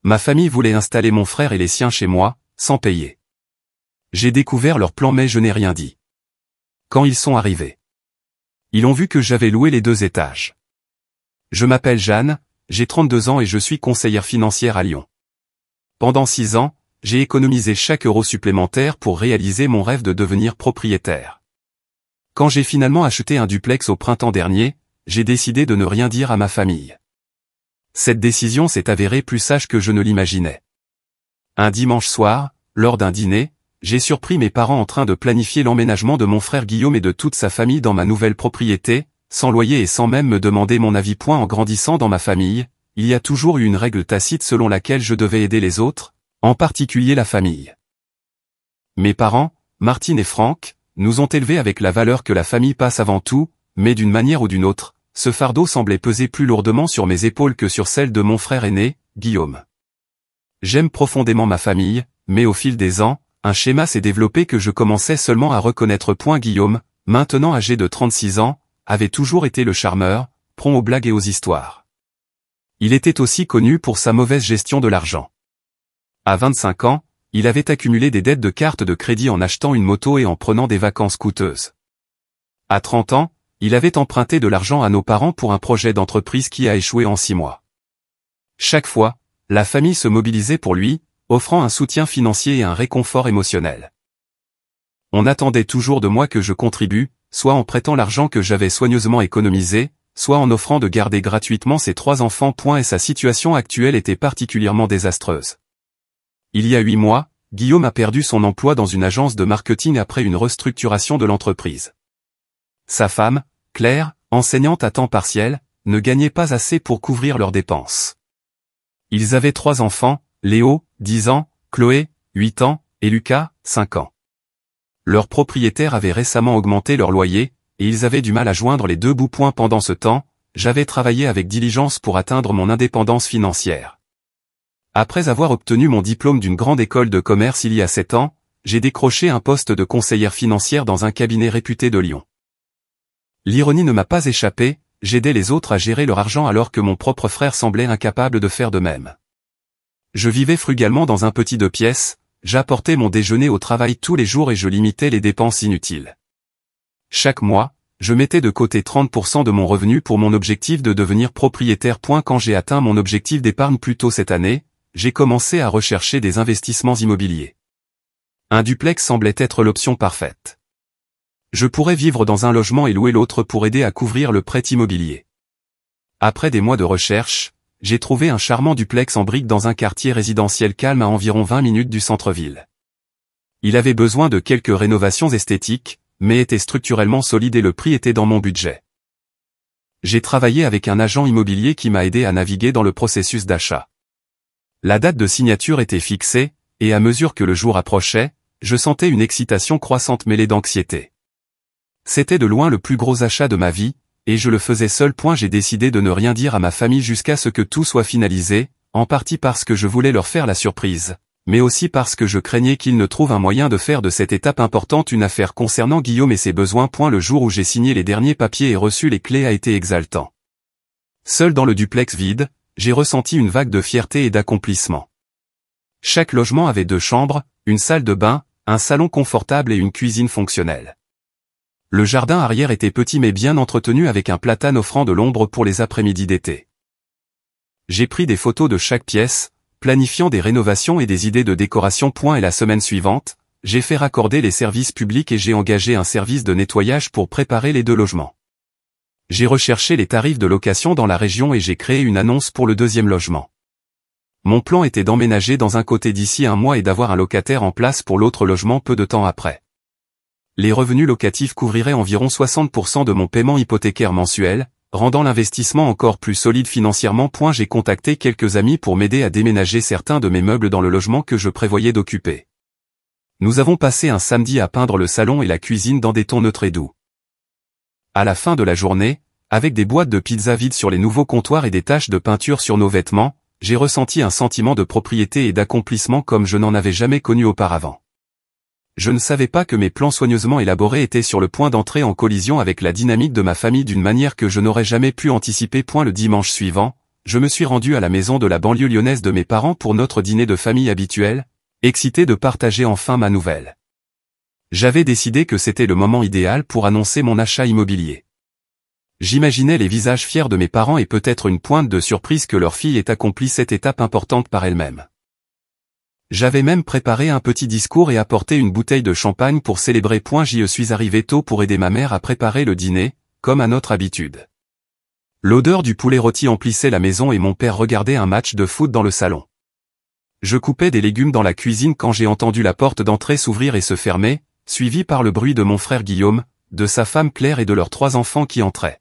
ma famille voulait installer mon frère et les siens chez moi, sans payer. J'ai découvert leur plan mais je n'ai rien dit. Quand ils sont arrivés, ils ont vu que j'avais loué les 2 étages. Je m'appelle Jeanne, j'ai 32 ans et je suis conseillère financière à Lyon. Pendant 6 ans, j'ai économisé chaque euro supplémentaire pour réaliser mon rêve de devenir propriétaire. Quand j'ai finalement acheté un duplex au printemps dernier, j'ai décidé de ne rien dire à ma famille. Cette décision s'est avérée plus sage que je ne l'imaginais. Un dimanche soir, lors d'un dîner, j'ai surpris mes parents en train de planifier l'emménagement de mon frère Guillaume et de toute sa famille dans ma nouvelle propriété, sans loyer et sans même me demander mon avis. En grandissant dans ma famille, il y a toujours eu une règle tacite selon laquelle je devais aider les autres, en particulier la famille. Mes parents, Martine et Franck, nous ont élevés avec la valeur que la famille passe avant tout, mais d'une manière ou d'une autre, ce fardeau semblait peser plus lourdement sur mes épaules que sur celles de mon frère aîné, Guillaume. J'aime profondément ma famille, mais au fil des ans, un schéma s'est développé que je commençais seulement à reconnaître. Guillaume, maintenant âgé de 36 ans, avait toujours été le charmeur, prompt aux blagues et aux histoires. Il était aussi connu pour sa mauvaise gestion de l'argent. À 25 ans, il avait accumulé des dettes de cartes de crédit en achetant une moto et en prenant des vacances coûteuses. À 30 ans, il avait emprunté de l'argent à nos parents pour un projet d'entreprise qui a échoué en 6 mois. Chaque fois, la famille se mobilisait pour lui, offrant un soutien financier et un réconfort émotionnel. On attendait toujours de moi que je contribue, soit en prêtant l'argent que j'avais soigneusement économisé, soit en offrant de garder gratuitement ses 3 enfants. Et sa situation actuelle était particulièrement désastreuse. Il y a 8 mois, Guillaume a perdu son emploi dans une agence de marketing après une restructuration de l'entreprise. Sa femme, Claire, enseignante à temps partiel, ne gagnait pas assez pour couvrir leurs dépenses. Ils avaient 3 enfants, Léo, 10 ans, Chloé, 8 ans, et Lucas, 5 ans. Leurs propriétaires avaient récemment augmenté leur loyer, et ils avaient du mal à joindre les 2 bouts. Pendant ce temps, j'avais travaillé avec diligence pour atteindre mon indépendance financière. Après avoir obtenu mon diplôme d'une grande école de commerce il y a 7 ans, j'ai décroché un poste de conseillère financière dans un cabinet réputé de Lyon. L'ironie ne m'a pas échappé, j'aidais les autres à gérer leur argent alors que mon propre frère semblait incapable de faire de même. Je vivais frugalement dans un petit 2 pièces, j'apportais mon déjeuner au travail tous les jours et je limitais les dépenses inutiles. Chaque mois, je mettais de côté 30% de mon revenu pour mon objectif de devenir propriétaire. Quand j'ai atteint mon objectif d'épargne plus tôt cette année, j'ai commencé à rechercher des investissements immobiliers. Un duplex semblait être l'option parfaite. Je pourrais vivre dans un logement et louer l'autre pour aider à couvrir le prêt immobilier. Après des mois de recherche, j'ai trouvé un charmant duplex en briques dans un quartier résidentiel calme à environ 20 minutes du centre-ville. Il avait besoin de quelques rénovations esthétiques, mais était structurellement solide et le prix était dans mon budget. J'ai travaillé avec un agent immobilier qui m'a aidé à naviguer dans le processus d'achat. La date de signature était fixée, et à mesure que le jour approchait, je sentais une excitation croissante mêlée d'anxiété. C'était de loin le plus gros achat de ma vie, et je le faisais seul. J'ai décidé de ne rien dire à ma famille jusqu'à ce que tout soit finalisé, en partie parce que je voulais leur faire la surprise, mais aussi parce que je craignais qu'ils ne trouvent un moyen de faire de cette étape importante une affaire concernant Guillaume et ses besoins. Le jour où j'ai signé les derniers papiers et reçu les clés a été exaltant. Seul dans le duplex vide, j'ai ressenti une vague de fierté et d'accomplissement. Chaque logement avait 2 chambres, une salle de bain, un salon confortable et une cuisine fonctionnelle. Le jardin arrière était petit mais bien entretenu avec un platane offrant de l'ombre pour les après-midi d'été. J'ai pris des photos de chaque pièce, planifiant des rénovations et des idées de décoration. Et la semaine suivante, j'ai fait raccorder les services publics et j'ai engagé un service de nettoyage pour préparer les 2 logements. J'ai recherché les tarifs de location dans la région et j'ai créé une annonce pour le 2e logement. Mon plan était d'emménager dans un côté d'ici 1 mois et d'avoir un locataire en place pour l'autre logement peu de temps après. Les revenus locatifs couvriraient environ 60% de mon paiement hypothécaire mensuel, rendant l'investissement encore plus solide financièrement. J'ai contacté quelques amis pour m'aider à déménager certains de mes meubles dans le logement que je prévoyais d'occuper. Nous avons passé un samedi à peindre le salon et la cuisine dans des tons neutres et doux. À la fin de la journée, avec des boîtes de pizza vides sur les nouveaux comptoirs et des taches de peinture sur nos vêtements, j'ai ressenti un sentiment de propriété et d'accomplissement comme je n'en avais jamais connu auparavant. Je ne savais pas que mes plans soigneusement élaborés étaient sur le point d'entrer en collision avec la dynamique de ma famille d'une manière que je n'aurais jamais pu anticiper. Le dimanche suivant, je me suis rendu à la maison de la banlieue lyonnaise de mes parents pour notre dîner de famille habituel, excité de partager enfin ma nouvelle. J'avais décidé que c'était le moment idéal pour annoncer mon achat immobilier. J'imaginais les visages fiers de mes parents et peut-être une pointe de surprise que leur fille ait accompli cette étape importante par elle-même. J'avais même préparé un petit discours et apporté une bouteille de champagne pour célébrer. Je suis arrivé tôt pour aider ma mère à préparer le dîner, comme à notre habitude. L'odeur du poulet rôti emplissait la maison et mon père regardait un match de foot dans le salon. Je coupais des légumes dans la cuisine quand j'ai entendu la porte d'entrée s'ouvrir et se fermer, suivi par le bruit de mon frère Guillaume, de sa femme Claire et de leurs 3 enfants qui entraient.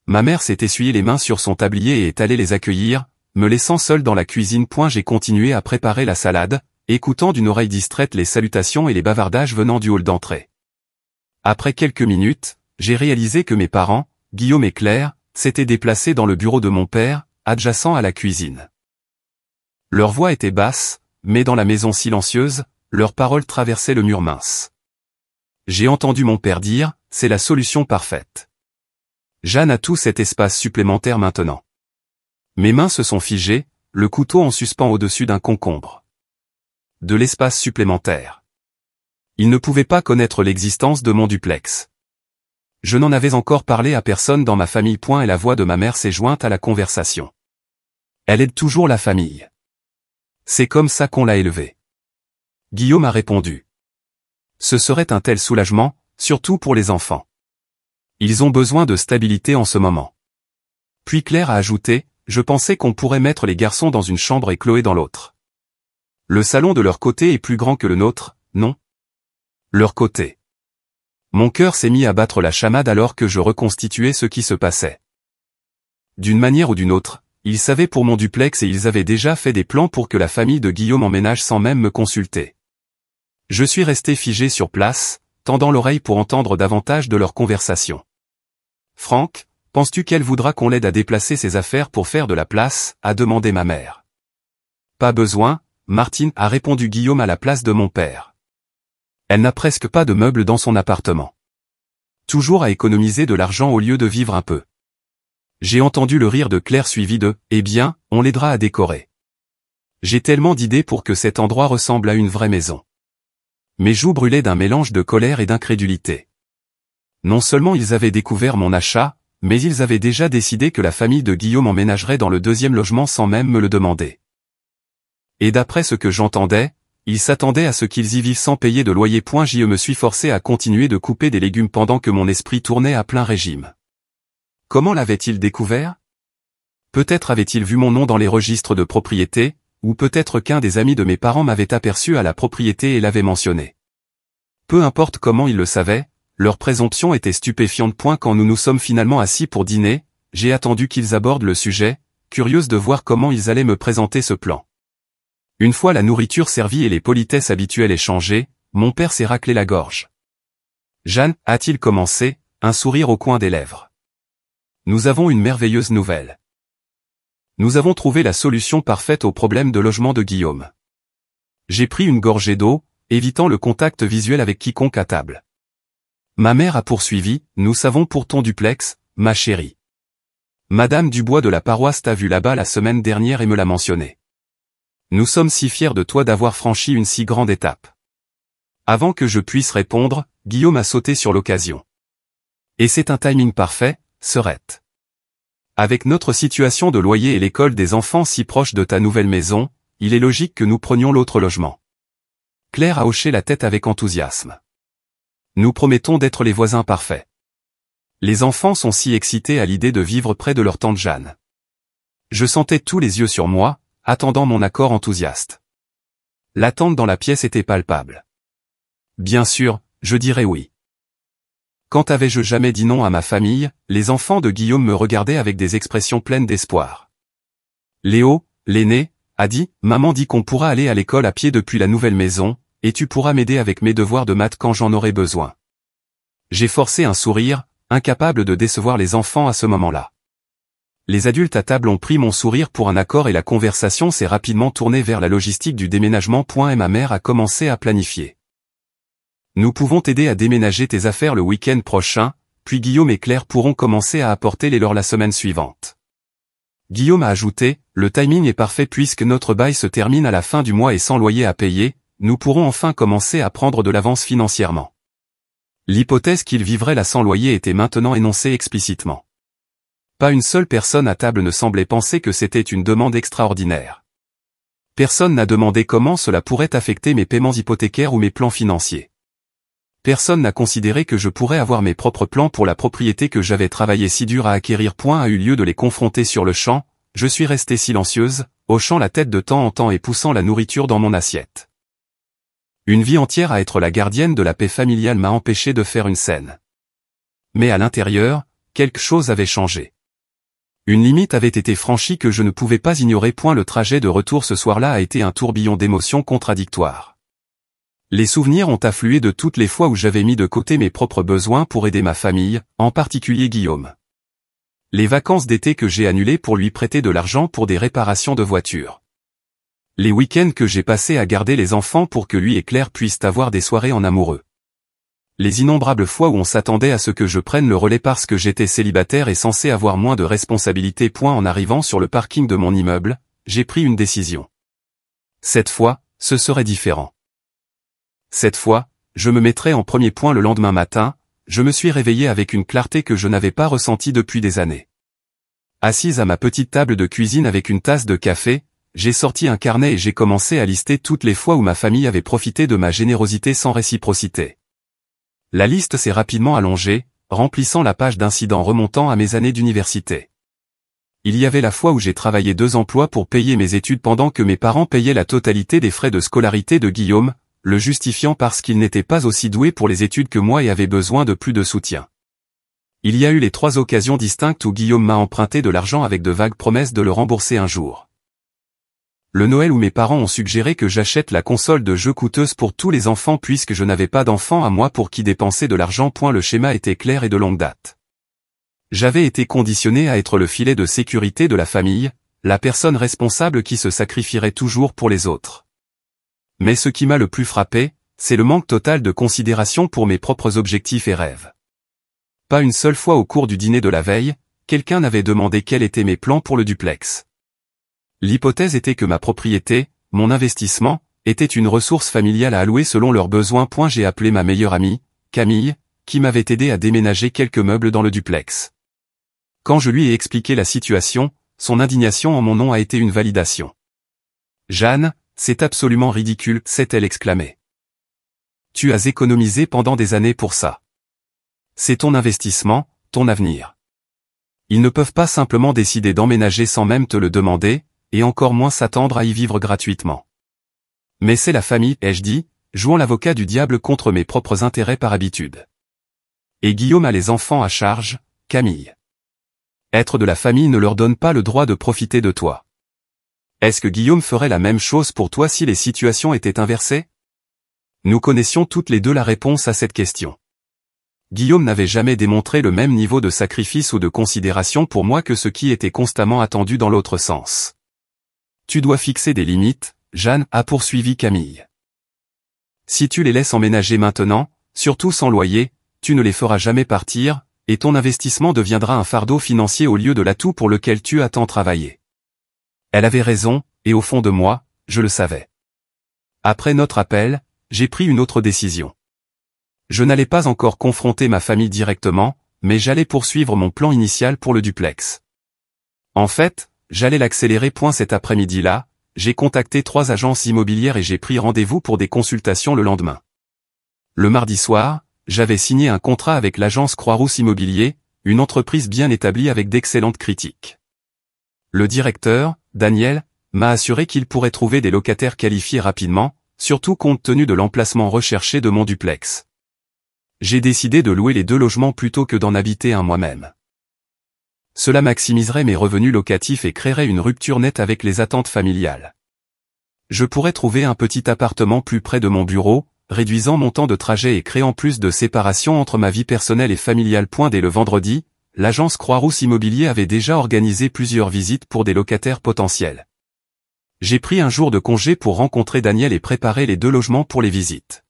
Ma mère s'est essuyé les mains sur son tablier et est allée les accueillir, me laissant seul dans la cuisine. J'ai continué à préparer la salade, écoutant d'une oreille distraite les salutations et les bavardages venant du hall d'entrée. Après quelques minutes, j'ai réalisé que mes parents, Guillaume et Claire, s'étaient déplacés dans le bureau de mon père, adjacent à la cuisine. Leur voix était basse, mais dans la maison silencieuse, leurs paroles traversaient le mur mince. J'ai entendu mon père dire, « C'est la solution parfaite. Jeanne a tout cet espace supplémentaire maintenant. » Mes mains se sont figées, le couteau en suspens au-dessus d'un concombre. De l'espace supplémentaire. Il ne pouvait pas connaître l'existence de mon duplex. Je n'en avais encore parlé à personne dans ma famille. Et la voix de ma mère s'est jointe à la conversation. Elle aide toujours la famille. C'est comme ça qu'on l'a élevée. Guillaume a répondu. Ce serait un tel soulagement, surtout pour les enfants. Ils ont besoin de stabilité en ce moment. Puis Claire a ajouté, je pensais qu'on pourrait mettre les garçons dans une chambre et Chloé dans l'autre. Le salon de leur côté est plus grand que le nôtre, non? Leur côté. Mon cœur s'est mis à battre la chamade alors que je reconstituais ce qui se passait. D'une manière ou d'une autre, ils savaient pour mon duplex et ils avaient déjà fait des plans pour que la famille de Guillaume emménage sans même me consulter. Je suis resté figé sur place, tendant l'oreille pour entendre davantage de leur conversation. Franck, penses-tu qu'elle voudra qu'on l'aide à déplacer ses affaires pour faire de la place, a demandé ma mère. Pas besoin, Martine, a répondu Guillaume à la place de mon père. Elle n'a presque pas de meubles dans son appartement. Toujours à économiser de l'argent au lieu de vivre un peu. J'ai entendu le rire de Claire suivi de « Eh bien, on l'aidera à décorer. » J'ai tellement d'idées pour que cet endroit ressemble à une vraie maison. Mes joues brûlaient d'un mélange de colère et d'incrédulité. Non seulement ils avaient découvert mon achat, mais ils avaient déjà décidé que la famille de Guillaume emménagerait dans le 2e logement sans même me le demander. Et d'après ce que j'entendais, ils s'attendaient à ce qu'ils y vivent sans payer de loyer. Je me suis forcé à continuer de couper des légumes pendant que mon esprit tournait à plein régime. Comment l'avait-il découvert? Peut-être avait-il vu mon nom dans les registres de propriété, ou peut-être qu'un des amis de mes parents m'avait aperçu à la propriété et l'avait mentionné. Peu importe comment ils le savaient, leur présomption était stupéfiante. Quand nous nous sommes finalement assis pour dîner, j'ai attendu qu'ils abordent le sujet, curieuse de voir comment ils allaient me présenter ce plan. Une fois la nourriture servie et les politesses habituelles échangées, mon père s'est raclé la gorge. Jeanne, a-t-il commencé, un sourire au coin des lèvres. Nous avons une merveilleuse nouvelle. Nous avons trouvé la solution parfaite au problème de logement de Guillaume. J'ai pris une gorgée d'eau, évitant le contact visuel avec quiconque à table. Ma mère a poursuivi, nous savons pour ton duplex, ma chérie. Madame Dubois de la paroisse t'a vu là-bas la semaine dernière et me l'a mentionné. Nous sommes si fiers de toi d'avoir franchi une si grande étape. Avant que je puisse répondre, Guillaume a sauté sur l'occasion. Et c'est un timing parfait, Serette. Avec notre situation de loyer et l'école des enfants si proche de ta nouvelle maison, il est logique que nous prenions l'autre logement. Claire a hoché la tête avec enthousiasme. Nous promettons d'être les voisins parfaits. Les enfants sont si excités à l'idée de vivre près de leur tante Jeanne. Je sentais tous les yeux sur moi, attendant mon accord enthousiaste. L'attente dans la pièce était palpable. Bien sûr, je dirais oui. Quand avais-je jamais dit non à ma famille, les enfants de Guillaume me regardaient avec des expressions pleines d'espoir. Léo, l'aîné, a dit, maman dit qu'on pourra aller à l'école à pied depuis la nouvelle maison, et tu pourras m'aider avec mes devoirs de maths quand j'en aurai besoin. J'ai forcé un sourire, incapable de décevoir les enfants à ce moment-là. Les adultes à table ont pris mon sourire pour un accord et la conversation s'est rapidement tournée vers la logistique du déménagement. Et ma mère a commencé à planifier. Nous pouvons t'aider à déménager tes affaires le week-end prochain, puis Guillaume et Claire pourront commencer à apporter les leurs la semaine suivante. Guillaume a ajouté, le timing est parfait puisque notre bail se termine à la fin du mois et sans loyer à payer, nous pourrons enfin commencer à prendre de l'avance financièrement. L'hypothèse qu'il vivrait là sans loyer était maintenant énoncée explicitement. Pas une seule personne à table ne semblait penser que c'était une demande extraordinaire. Personne n'a demandé comment cela pourrait affecter mes paiements hypothécaires ou mes plans financiers. Personne n'a considéré que je pourrais avoir mes propres plans pour la propriété que j'avais travaillé si dur à acquérir. A eu lieu de les confronter sur le champ, je suis restée silencieuse, hochant la tête de temps en temps et poussant la nourriture dans mon assiette. Une vie entière à être la gardienne de la paix familiale m'a empêché de faire une scène. Mais à l'intérieur, quelque chose avait changé. Une limite avait été franchie que je ne pouvais pas ignorer. Le trajet de retour ce soir-là a été un tourbillon d'émotions contradictoires. Les souvenirs ont afflué de toutes les fois où j'avais mis de côté mes propres besoins pour aider ma famille, en particulier Guillaume. Les vacances d'été que j'ai annulées pour lui prêter de l'argent pour des réparations de voitures. Les week-ends que j'ai passés à garder les enfants pour que lui et Claire puissent avoir des soirées en amoureux. Les innombrables fois où on s'attendait à ce que je prenne le relais parce que j'étais célibataire et censé avoir moins de responsabilités. En arrivant sur le parking de mon immeuble, j'ai pris une décision. Cette fois, ce serait différent. Cette fois, je me mettrai en premier. Le lendemain matin, je me suis réveillé avec une clarté que je n'avais pas ressentie depuis des années. Assise à ma petite table de cuisine avec une tasse de café, j'ai sorti un carnet et j'ai commencé à lister toutes les fois où ma famille avait profité de ma générosité sans réciprocité. La liste s'est rapidement allongée, remplissant la page d'incidents remontant à mes années d'université. Il y avait la fois où j'ai travaillé 2 emplois pour payer mes études pendant que mes parents payaient la totalité des frais de scolarité de Guillaume, le justifiant parce qu'il n'était pas aussi doué pour les études que moi et avait besoin de plus de soutien. Il y a eu les 3 occasions distinctes où Guillaume m'a emprunté de l'argent avec de vagues promesses de le rembourser un jour. Le Noël où mes parents ont suggéré que j'achète la console de jeux coûteuse pour tous les enfants puisque je n'avais pas d'enfants à moi pour qui dépenser de l'argent. Le schéma était clair et de longue date. J'avais été conditionné à être le filet de sécurité de la famille, la personne responsable qui se sacrifierait toujours pour les autres. Mais ce qui m'a le plus frappé, c'est le manque total de considération pour mes propres objectifs et rêves. Pas une seule fois au cours du dîner de la veille, quelqu'un n'avait demandé quels étaient mes plans pour le duplex. L'hypothèse était que ma propriété, mon investissement, était une ressource familiale à allouer selon leurs besoins. J'ai appelé ma meilleure amie, Camille, qui m'avait aidé à déménager quelques meubles dans le duplex. Quand je lui ai expliqué la situation, son indignation en mon nom a été une validation. « Jeanne, c'est absolument ridicule », s'est-elle exclamée. « Tu as économisé pendant des années pour ça. C'est ton investissement, ton avenir. Ils ne peuvent pas simplement décider d'emménager sans même te le demander, et encore moins s'attendre à y vivre gratuitement. Mais c'est la famille, ai-je dit, jouant l'avocat du diable contre mes propres intérêts par habitude. Et Guillaume a les enfants à charge, Camille. Être de la famille ne leur donne pas le droit de profiter de toi. Est-ce que Guillaume ferait la même chose pour toi si les situations étaient inversées? Nous connaissions toutes les deux la réponse à cette question. Guillaume n'avait jamais démontré le même niveau de sacrifice ou de considération pour moi que ce qui était constamment attendu dans l'autre sens. Tu dois fixer des limites, Jeanne, a poursuivi Camille. Si tu les laisses emménager maintenant, surtout sans loyer, tu ne les feras jamais partir, et ton investissement deviendra un fardeau financier au lieu de l'atout pour lequel tu as tant travaillé. Elle avait raison, et au fond de moi, je le savais. Après notre appel, j'ai pris une autre décision. Je n'allais pas encore confronter ma famille directement, mais j'allais poursuivre mon plan initial pour le duplex. En fait, j'allais l'accélérer. Cet après-midi-là, j'ai contacté 3 agences immobilières et j'ai pris rendez-vous pour des consultations le lendemain. Le mardi soir, j'avais signé un contrat avec l'agence Croix-Rousse Immobilier, une entreprise bien établie avec d'excellentes critiques. Le directeur, Daniel, m'a assuré qu'il pourrait trouver des locataires qualifiés rapidement, surtout compte tenu de l'emplacement recherché de mon duplex. J'ai décidé de louer les 2 logements plutôt que d'en habiter un moi-même. Cela maximiserait mes revenus locatifs et créerait une rupture nette avec les attentes familiales. Je pourrais trouver un petit appartement plus près de mon bureau, réduisant mon temps de trajet et créant plus de séparation entre ma vie personnelle et familiale. Dès le vendredi, l'agence Croix-Rousse Immobilier avait déjà organisé plusieurs visites pour des locataires potentiels. J'ai pris un jour de congé pour rencontrer Daniel et préparer les 2 logements pour les visites.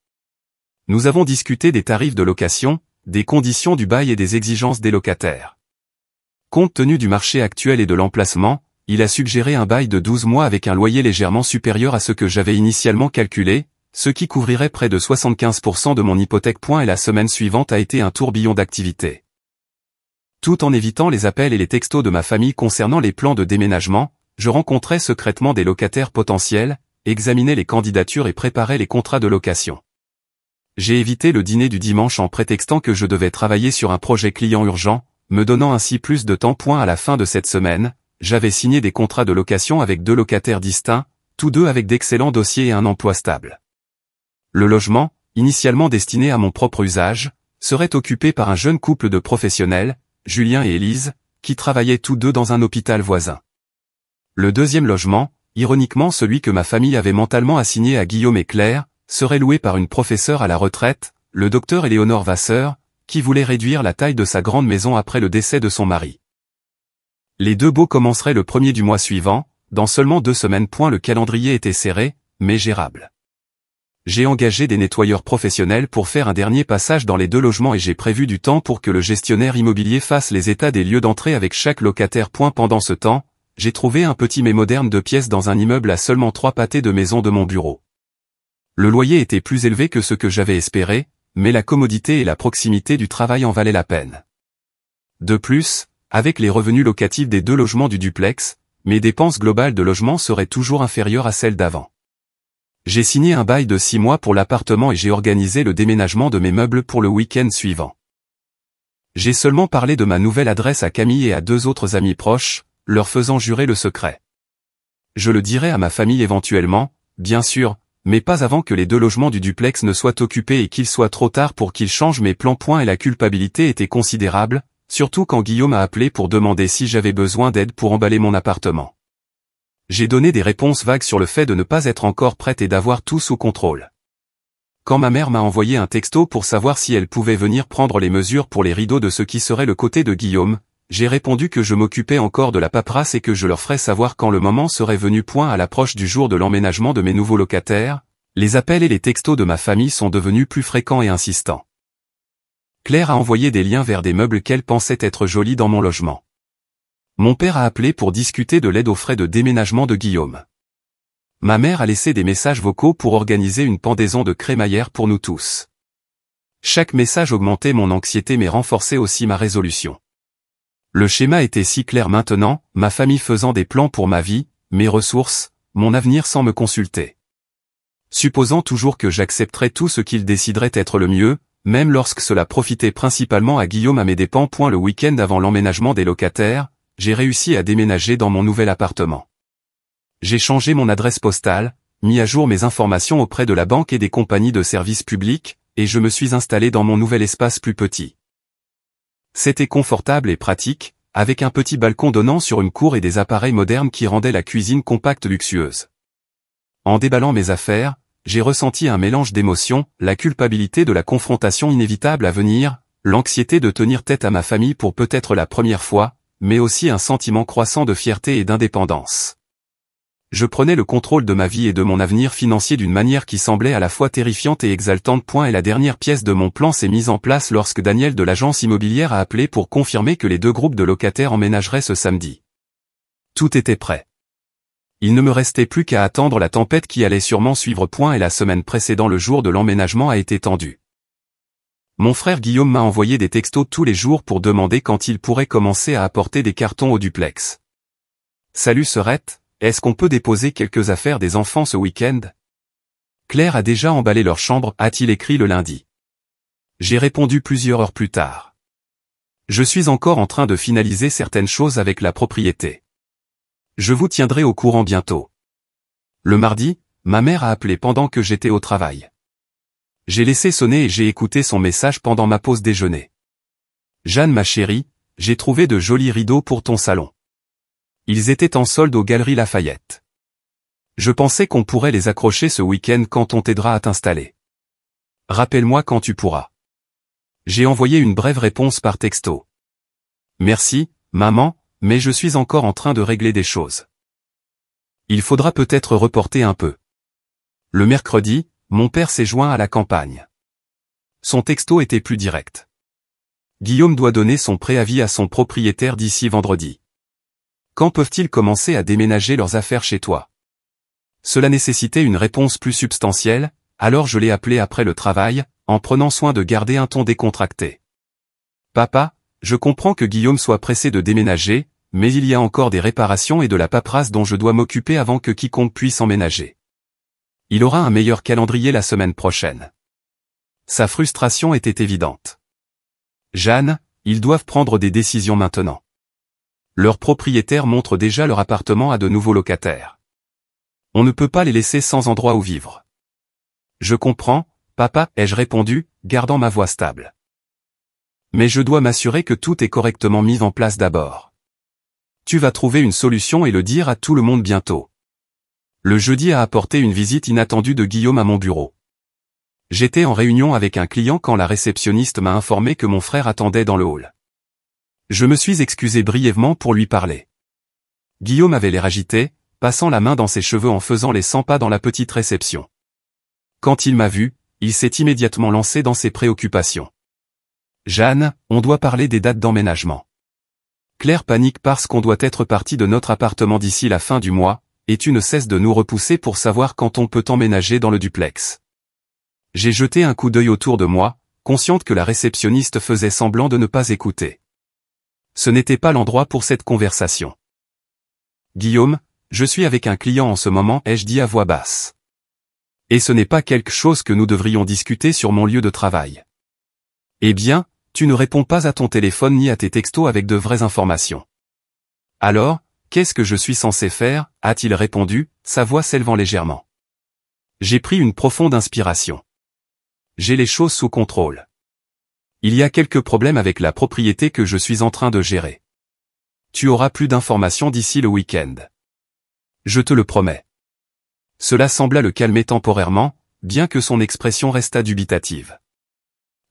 Nous avons discuté des tarifs de location, des conditions du bail et des exigences des locataires. Compte tenu du marché actuel et de l'emplacement, il a suggéré un bail de 12 mois avec un loyer légèrement supérieur à ce que j'avais initialement calculé, ce qui couvrirait près de 75% de mon hypothèque. Et la semaine suivante a été un tourbillon d'activités. Tout en évitant les appels et les textos de ma famille concernant les plans de déménagement, je rencontrais secrètement des locataires potentiels, examinais les candidatures et préparais les contrats de location. J'ai évité le dîner du dimanche en prétextant que je devais travailler sur un projet client urgent, me donnant ainsi plus de temps. À la fin de cette semaine, j'avais signé des contrats de location avec 2 locataires distincts, tous 2 avec d'excellents dossiers et un emploi stable. Le logement, initialement destiné à mon propre usage, serait occupé par un jeune couple de professionnels, Julien et Élise, qui travaillaient tous 2 dans un hôpital voisin. Le deuxième logement, ironiquement celui que ma famille avait mentalement assigné à Guillaume et Claire, serait loué par une professeure à la retraite, le docteur Éléonore Vasseur, qui voulait réduire la taille de sa grande maison après le décès de son mari. Les 2 baux commenceraient le 1er du mois suivant, dans seulement 2 semaines. Le calendrier était serré, mais gérable. J'ai engagé des nettoyeurs professionnels pour faire un dernier passage dans les 2 logements et j'ai prévu du temps pour que le gestionnaire immobilier fasse les états des lieux d'entrée avec chaque locataire. Pendant ce temps, j'ai trouvé un petit mais moderne 2 pièces dans un immeuble à seulement 3 pâtés de maison de mon bureau. Le loyer était plus élevé que ce que j'avais espéré, mais la commodité et la proximité du travail en valaient la peine. De plus, avec les revenus locatifs des 2 logements du duplex, mes dépenses globales de logement seraient toujours inférieures à celles d'avant. J'ai signé un bail de 6 mois pour l'appartement et j'ai organisé le déménagement de mes meubles pour le week-end suivant. J'ai seulement parlé de ma nouvelle adresse à Camille et à 2 autres amis proches, leur faisant jurer le secret. Je le dirai à ma famille éventuellement, bien sûr, mais pas avant que les 2 logements du duplex ne soient occupés et qu'il soit trop tard pour qu'ils changent mes plans. Et la culpabilité était considérable, surtout quand Guillaume a appelé pour demander si j'avais besoin d'aide pour emballer mon appartement. J'ai donné des réponses vagues sur le fait de ne pas être encore prête et d'avoir tout sous contrôle. Quand ma mère m'a envoyé un texto pour savoir si elle pouvait venir prendre les mesures pour les rideaux de ce qui serait le côté de Guillaume, j'ai répondu que je m'occupais encore de la paperasse et que je leur ferais savoir quand le moment serait venu. À l'approche du jour de l'emménagement de mes nouveaux locataires, les appels et les textos de ma famille sont devenus plus fréquents et insistants. Claire a envoyé des liens vers des meubles qu'elle pensait être jolis dans mon logement. Mon père a appelé pour discuter de l'aide aux frais de déménagement de Guillaume. Ma mère a laissé des messages vocaux pour organiser une pendaison de crémaillère pour nous tous. Chaque message augmentait mon anxiété mais renforçait aussi ma résolution. Le schéma était si clair maintenant, ma famille faisant des plans pour ma vie, mes ressources, mon avenir sans me consulter. Supposant toujours que j'accepterais tout ce qu'ils décideraient être le mieux, même lorsque cela profitait principalement à Guillaume à mes dépens. Le week-end avant l'emménagement des locataires, j'ai réussi à déménager dans mon nouvel appartement. J'ai changé mon adresse postale, mis à jour mes informations auprès de la banque et des compagnies de services publics, et je me suis installé dans mon nouvel espace plus petit. C'était confortable et pratique, avec un petit balcon donnant sur une cour et des appareils modernes qui rendaient la cuisine compacte luxueuse. En déballant mes affaires, j'ai ressenti un mélange d'émotions, la culpabilité de la confrontation inévitable à venir, l'anxiété de tenir tête à ma famille pour peut-être la première fois, mais aussi un sentiment croissant de fierté et d'indépendance. Je prenais le contrôle de ma vie et de mon avenir financier d'une manière qui semblait à la fois terrifiante et exaltante. Et la dernière pièce de mon plan s'est mise en place lorsque Daniel de l'agence immobilière a appelé pour confirmer que les 2 groupes de locataires emménageraient ce samedi. Tout était prêt. Il ne me restait plus qu'à attendre la tempête qui allait sûrement suivre. Et la semaine précédant le jour de l'emménagement a été tendue. Mon frère Guillaume m'a envoyé des textos tous les jours pour demander quand il pourrait commencer à apporter des cartons au duplex. Salut Serette, est-ce qu'on peut déposer quelques affaires des enfants ce week-end? Claire a déjà emballé leur chambre, a-t-il écrit le lundi. J'ai répondu plusieurs heures plus tard. Je suis encore en train de finaliser certaines choses avec la propriété. Je vous tiendrai au courant bientôt. Le mardi, ma mère a appelé pendant que j'étais au travail. J'ai laissé sonner et j'ai écouté son message pendant ma pause déjeuner. Jeanne ma chérie, j'ai trouvé de jolis rideaux pour ton salon. Ils étaient en solde aux Galeries Lafayette. Je pensais qu'on pourrait les accrocher ce week-end quand on t'aidera à t'installer. Rappelle-moi quand tu pourras. J'ai envoyé une brève réponse par texto. Merci, maman, mais je suis encore en train de régler des choses. Il faudra peut-être reporter un peu. Le mercredi, mon père s'est joint à la campagne. Son texto était plus direct. Guillaume doit donner son préavis à son propriétaire d'ici vendredi. Quand peuvent-ils commencer à déménager leurs affaires chez toi? Cela nécessitait une réponse plus substantielle, alors je l'ai appelé après le travail, en prenant soin de garder un ton décontracté. Papa, je comprends que Guillaume soit pressé de déménager, mais il y a encore des réparations et de la paperasse dont je dois m'occuper avant que quiconque puisse emménager. Il aura un meilleur calendrier la semaine prochaine. Sa frustration était évidente. Jeanne, ils doivent prendre des décisions maintenant. Leurs propriétaires montrent déjà leur appartement à de nouveaux locataires. On ne peut pas les laisser sans endroit où vivre. Je comprends, papa, ai-je répondu, gardant ma voix stable. Mais je dois m'assurer que tout est correctement mis en place d'abord. Tu vas trouver une solution et le dire à tout le monde bientôt. Le jeudi a apporté une visite inattendue de Guillaume à mon bureau. J'étais en réunion avec un client quand la réceptionniste m'a informé que mon frère attendait dans le hall. Je me suis excusé brièvement pour lui parler. Guillaume avait l'air agité, passant la main dans ses cheveux en faisant les 100 pas dans la petite réception. Quand il m'a vu, il s'est immédiatement lancé dans ses préoccupations. Jeanne, on doit parler des dates d'emménagement. Claire panique parce qu'on doit être parti de notre appartement d'ici la fin du mois, et tu ne cesses de nous repousser pour savoir quand on peut emménager dans le duplex. J'ai jeté un coup d'œil autour de moi, consciente que la réceptionniste faisait semblant de ne pas écouter. Ce n'était pas l'endroit pour cette conversation. Guillaume, je suis avec un client en ce moment, ai-je dit à voix basse. Et ce n'est pas quelque chose que nous devrions discuter sur mon lieu de travail. Eh bien, tu ne réponds pas à ton téléphone ni à tes textos avec de vraies informations. Alors, qu'est-ce que je suis censé faire, a-t-il répondu, sa voix s'élevant légèrement. J'ai pris une profonde inspiration. J'ai les choses sous contrôle. Il y a quelques problèmes avec la propriété que je suis en train de gérer. Tu auras plus d'informations d'ici le week-end. Je te le promets. Cela sembla le calmer temporairement, bien que son expression restât dubitative.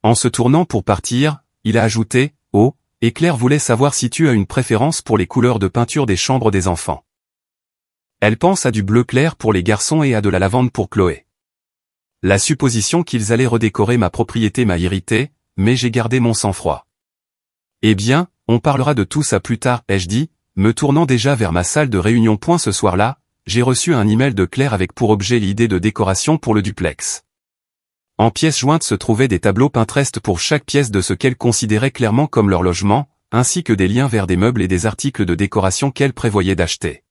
En se tournant pour partir, il a ajouté, « Oh, et Claire voulait savoir si tu as une préférence pour les couleurs de peinture des chambres des enfants. » Elle pense à du bleu clair pour les garçons et à de la lavande pour Chloé. La supposition qu'ils allaient redécorer ma propriété m'a irrité, mais j'ai gardé mon sang-froid. Eh bien, on parlera de tout ça plus tard, ai-je dit, me tournant déjà vers ma salle de réunion. Ce soir-là, j'ai reçu un email de Claire avec pour objet l'idée de décoration pour le duplex. En pièces jointes se trouvaient des tableaux Pinterest pour chaque pièce de ce qu'elle considérait clairement comme leur logement, ainsi que des liens vers des meubles et des articles de décoration qu'elle prévoyait d'acheter.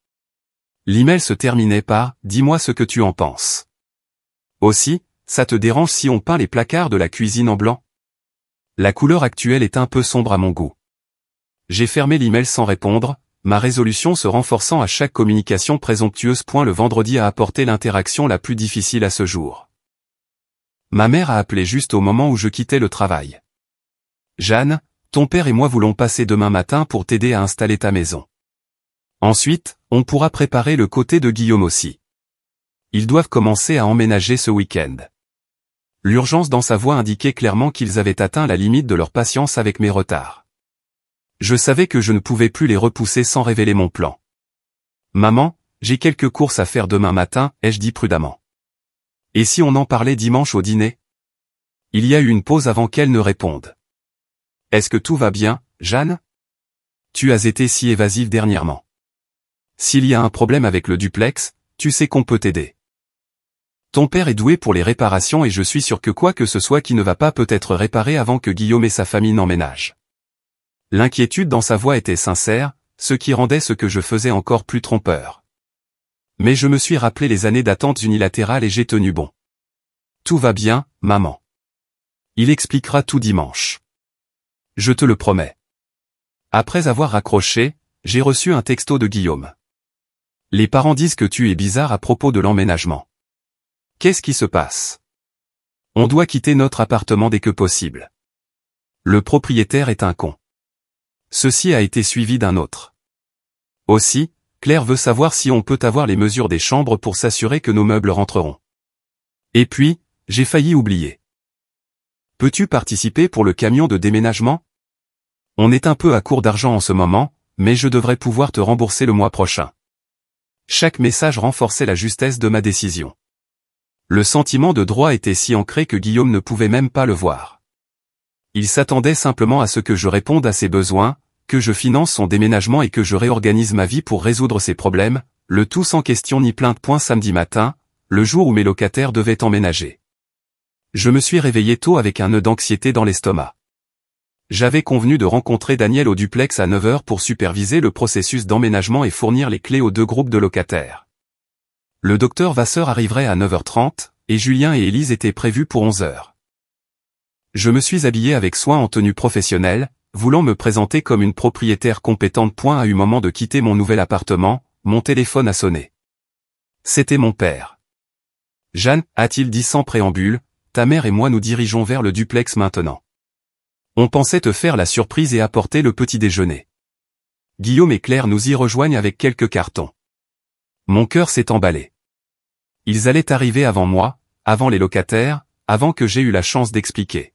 L'email se terminait par « Dis-moi ce que tu en penses. Aussi, ça te dérange si on peint les placards de la cuisine en blanc? La couleur actuelle est un peu sombre à mon goût. » J'ai fermé l'email sans répondre, ma résolution se renforçant à chaque communication présomptueuse. Le vendredi a apporté l'interaction la plus difficile à ce jour. Ma mère a appelé juste au moment où je quittais le travail. Jeanne, ton père et moi voulons passer demain matin pour t'aider à installer ta maison. Ensuite, on pourra préparer le côté de Guillaume aussi. Ils doivent commencer à emménager ce week-end. L'urgence dans sa voix indiquait clairement qu'ils avaient atteint la limite de leur patience avec mes retards. Je savais que je ne pouvais plus les repousser sans révéler mon plan. Maman, j'ai quelques courses à faire demain matin, ai-je dit prudemment. Et si on en parlait dimanche au dîner? Il y a eu une pause avant qu'elle ne réponde. Est-ce que tout va bien, Jeanne? Tu as été si évasive dernièrement. S'il y a un problème avec le duplex, tu sais qu'on peut t'aider. Ton père est doué pour les réparations et je suis sûr que quoi que ce soit qui ne va pas peut être réparé avant que Guillaume et sa famille n'emménagent. L'inquiétude dans sa voix était sincère, ce qui rendait ce que je faisais encore plus trompeur. Mais je me suis rappelé les années d'attente unilatérale et j'ai tenu bon. Tout va bien, maman. Il expliquera tout dimanche. Je te le promets. Après avoir raccroché, j'ai reçu un texto de Guillaume. Les parents disent que tu es bizarre à propos de l'emménagement. Qu'est-ce qui se passe? On doit quitter notre appartement dès que possible. Le propriétaire est un con. Ceci a été suivi d'un autre. Aussi, Claire veut savoir si on peut avoir les mesures des chambres pour s'assurer que nos meubles rentreront. Et puis, j'ai failli oublier. Peux-tu participer pour le camion de déménagement? On est un peu à court d'argent en ce moment, mais je devrais pouvoir te rembourser le mois prochain. Chaque message renforçait la justesse de ma décision. Le sentiment de droit était si ancré que Guillaume ne pouvait même pas le voir. Il s'attendait simplement à ce que je réponde à ses besoins, que je finance son déménagement et que je réorganise ma vie pour résoudre ses problèmes, le tout sans question ni plainte. Samedi matin, le jour où mes locataires devaient emménager. Je me suis réveillé tôt avec un nœud d'anxiété dans l'estomac. J'avais convenu de rencontrer Daniel au duplex à 9 h pour superviser le processus d'emménagement et fournir les clés aux 2 groupes de locataires. Le docteur Vasseur arriverait à 9 h 30, et Julien et Élise étaient prévus pour 11 h. Je me suis habillé avec soin en tenue professionnelle, voulant me présenter comme une propriétaire compétente. À un moment de quitter mon nouvel appartement, mon téléphone a sonné. C'était mon père. « Jeanne, a-t-il dit sans préambule, ta mère et moi nous dirigeons vers le duplex maintenant. On pensait te faire la surprise et apporter le petit déjeuner. Guillaume et Claire nous y rejoignent avec quelques cartons. » Mon cœur s'est emballé. Ils allaient arriver avant moi, avant les locataires, avant que j'aie eu la chance d'expliquer.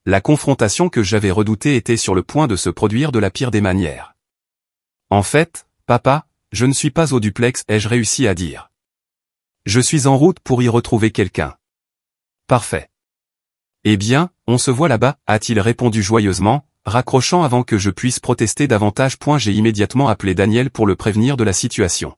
La confrontation que j'avais redoutée était sur le point de se produire de la pire des manières. « En fait, papa, je ne suis pas au duplex », ai-je réussi à dire. « Je suis en route pour y retrouver quelqu'un. »« Parfait. »« Eh bien, on se voit là-bas », a-t-il répondu joyeusement, raccrochant avant que je puisse protester davantage. J'ai immédiatement appelé Daniel pour le prévenir de la situation.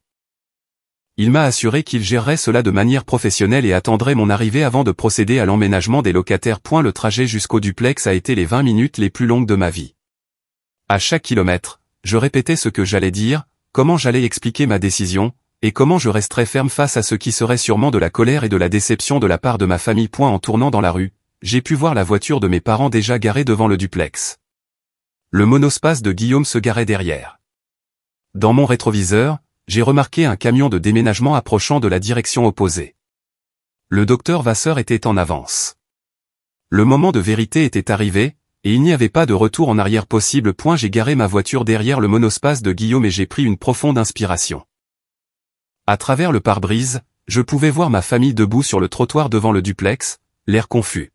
Il m'a assuré qu'il gérerait cela de manière professionnelle et attendrait mon arrivée avant de procéder à l'emménagement des locataires. Le trajet jusqu'au duplex a été les 20 minutes les plus longues de ma vie. À chaque kilomètre, je répétais ce que j'allais dire, comment j'allais expliquer ma décision, et comment je resterais ferme face à ce qui serait sûrement de la colère et de la déception de la part de ma famille. En tournant dans la rue, j'ai pu voir la voiture de mes parents déjà garée devant le duplex. Le monospace de Guillaume se garait derrière. Dans mon rétroviseur, j'ai remarqué un camion de déménagement approchant de la direction opposée. Le docteur Vasseur était en avance. Le moment de vérité était arrivé, et il n'y avait pas de retour en arrière possible. J'ai garé ma voiture derrière le monospace de Guillaume et j'ai pris une profonde inspiration. À travers le pare-brise, je pouvais voir ma famille debout sur le trottoir devant le duplex, l'air confus.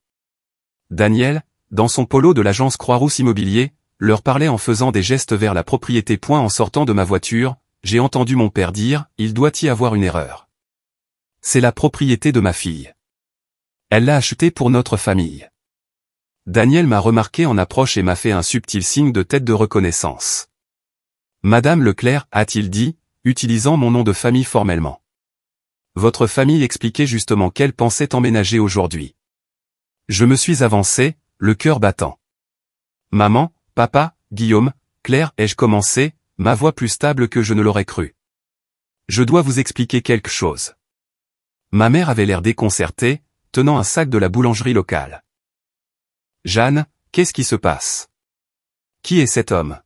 Daniel, dans son polo de l'agence Croix-Rousse Immobilier, leur parlait en faisant des gestes vers la propriété. En sortant de ma voiture, j'ai entendu mon père dire « Il doit y avoir une erreur. C'est la propriété de ma fille. Elle l'a achetée pour notre famille. » Daniel m'a remarqué en approche et m'a fait un subtil signe de tête de reconnaissance. « Madame Leclerc, a-t-il dit, utilisant mon nom de famille formellement. Votre famille expliquait justement qu'elle pensait emménager aujourd'hui. » Je me suis avancé, le cœur battant. « Maman, papa, Guillaume, Claire, ai-je commencé, ma voix plus stable que je ne l'aurais cru. Je dois vous expliquer quelque chose. Ma mère avait l'air déconcertée, tenant un sac de la boulangerie locale. Jeanne, qu'est-ce qui se passe? Qui est cet homme?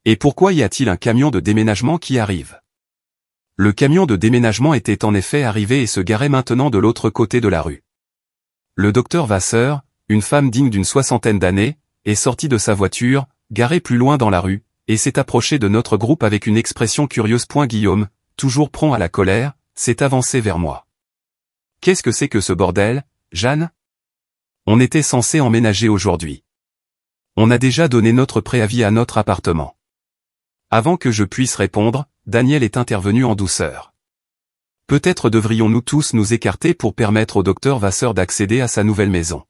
Et pourquoi y a-t-il un camion de déménagement qui arrive? Le camion de déménagement était en effet arrivé et se garait maintenant de l'autre côté de la rue. Le docteur Vasseur, une femme digne d'une 60aine d'années, est sortie de sa voiture, garée plus loin dans la rue, et s'est approché de notre groupe avec une expression curieuse. Guillaume, toujours prompt à la colère, s'est avancé vers moi. « Qu'est-ce que c'est que ce bordel, Jeanne? On était censé emménager aujourd'hui. On a déjà donné notre préavis à notre appartement. » Avant que je puisse répondre, Daniel est intervenu en douceur. « Peut-être devrions-nous tous nous écarter pour permettre au docteur Vasseur d'accéder à sa nouvelle maison. »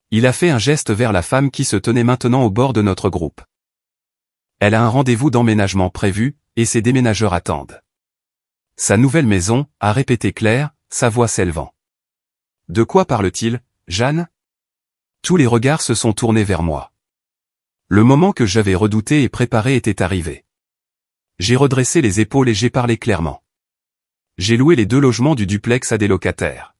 Il a fait un geste vers la femme qui se tenait maintenant au bord de notre groupe. Elle a un rendez-vous d'emménagement prévu, et ses déménageurs attendent. Sa nouvelle maison, a répété Claire, sa voix s'élevant. De quoi parle-t-il, Jeanne? Tous les regards se sont tournés vers moi. Le moment que j'avais redouté et préparé était arrivé. J'ai redressé les épaules et j'ai parlé clairement. J'ai loué les 2 logements du duplex à des locataires.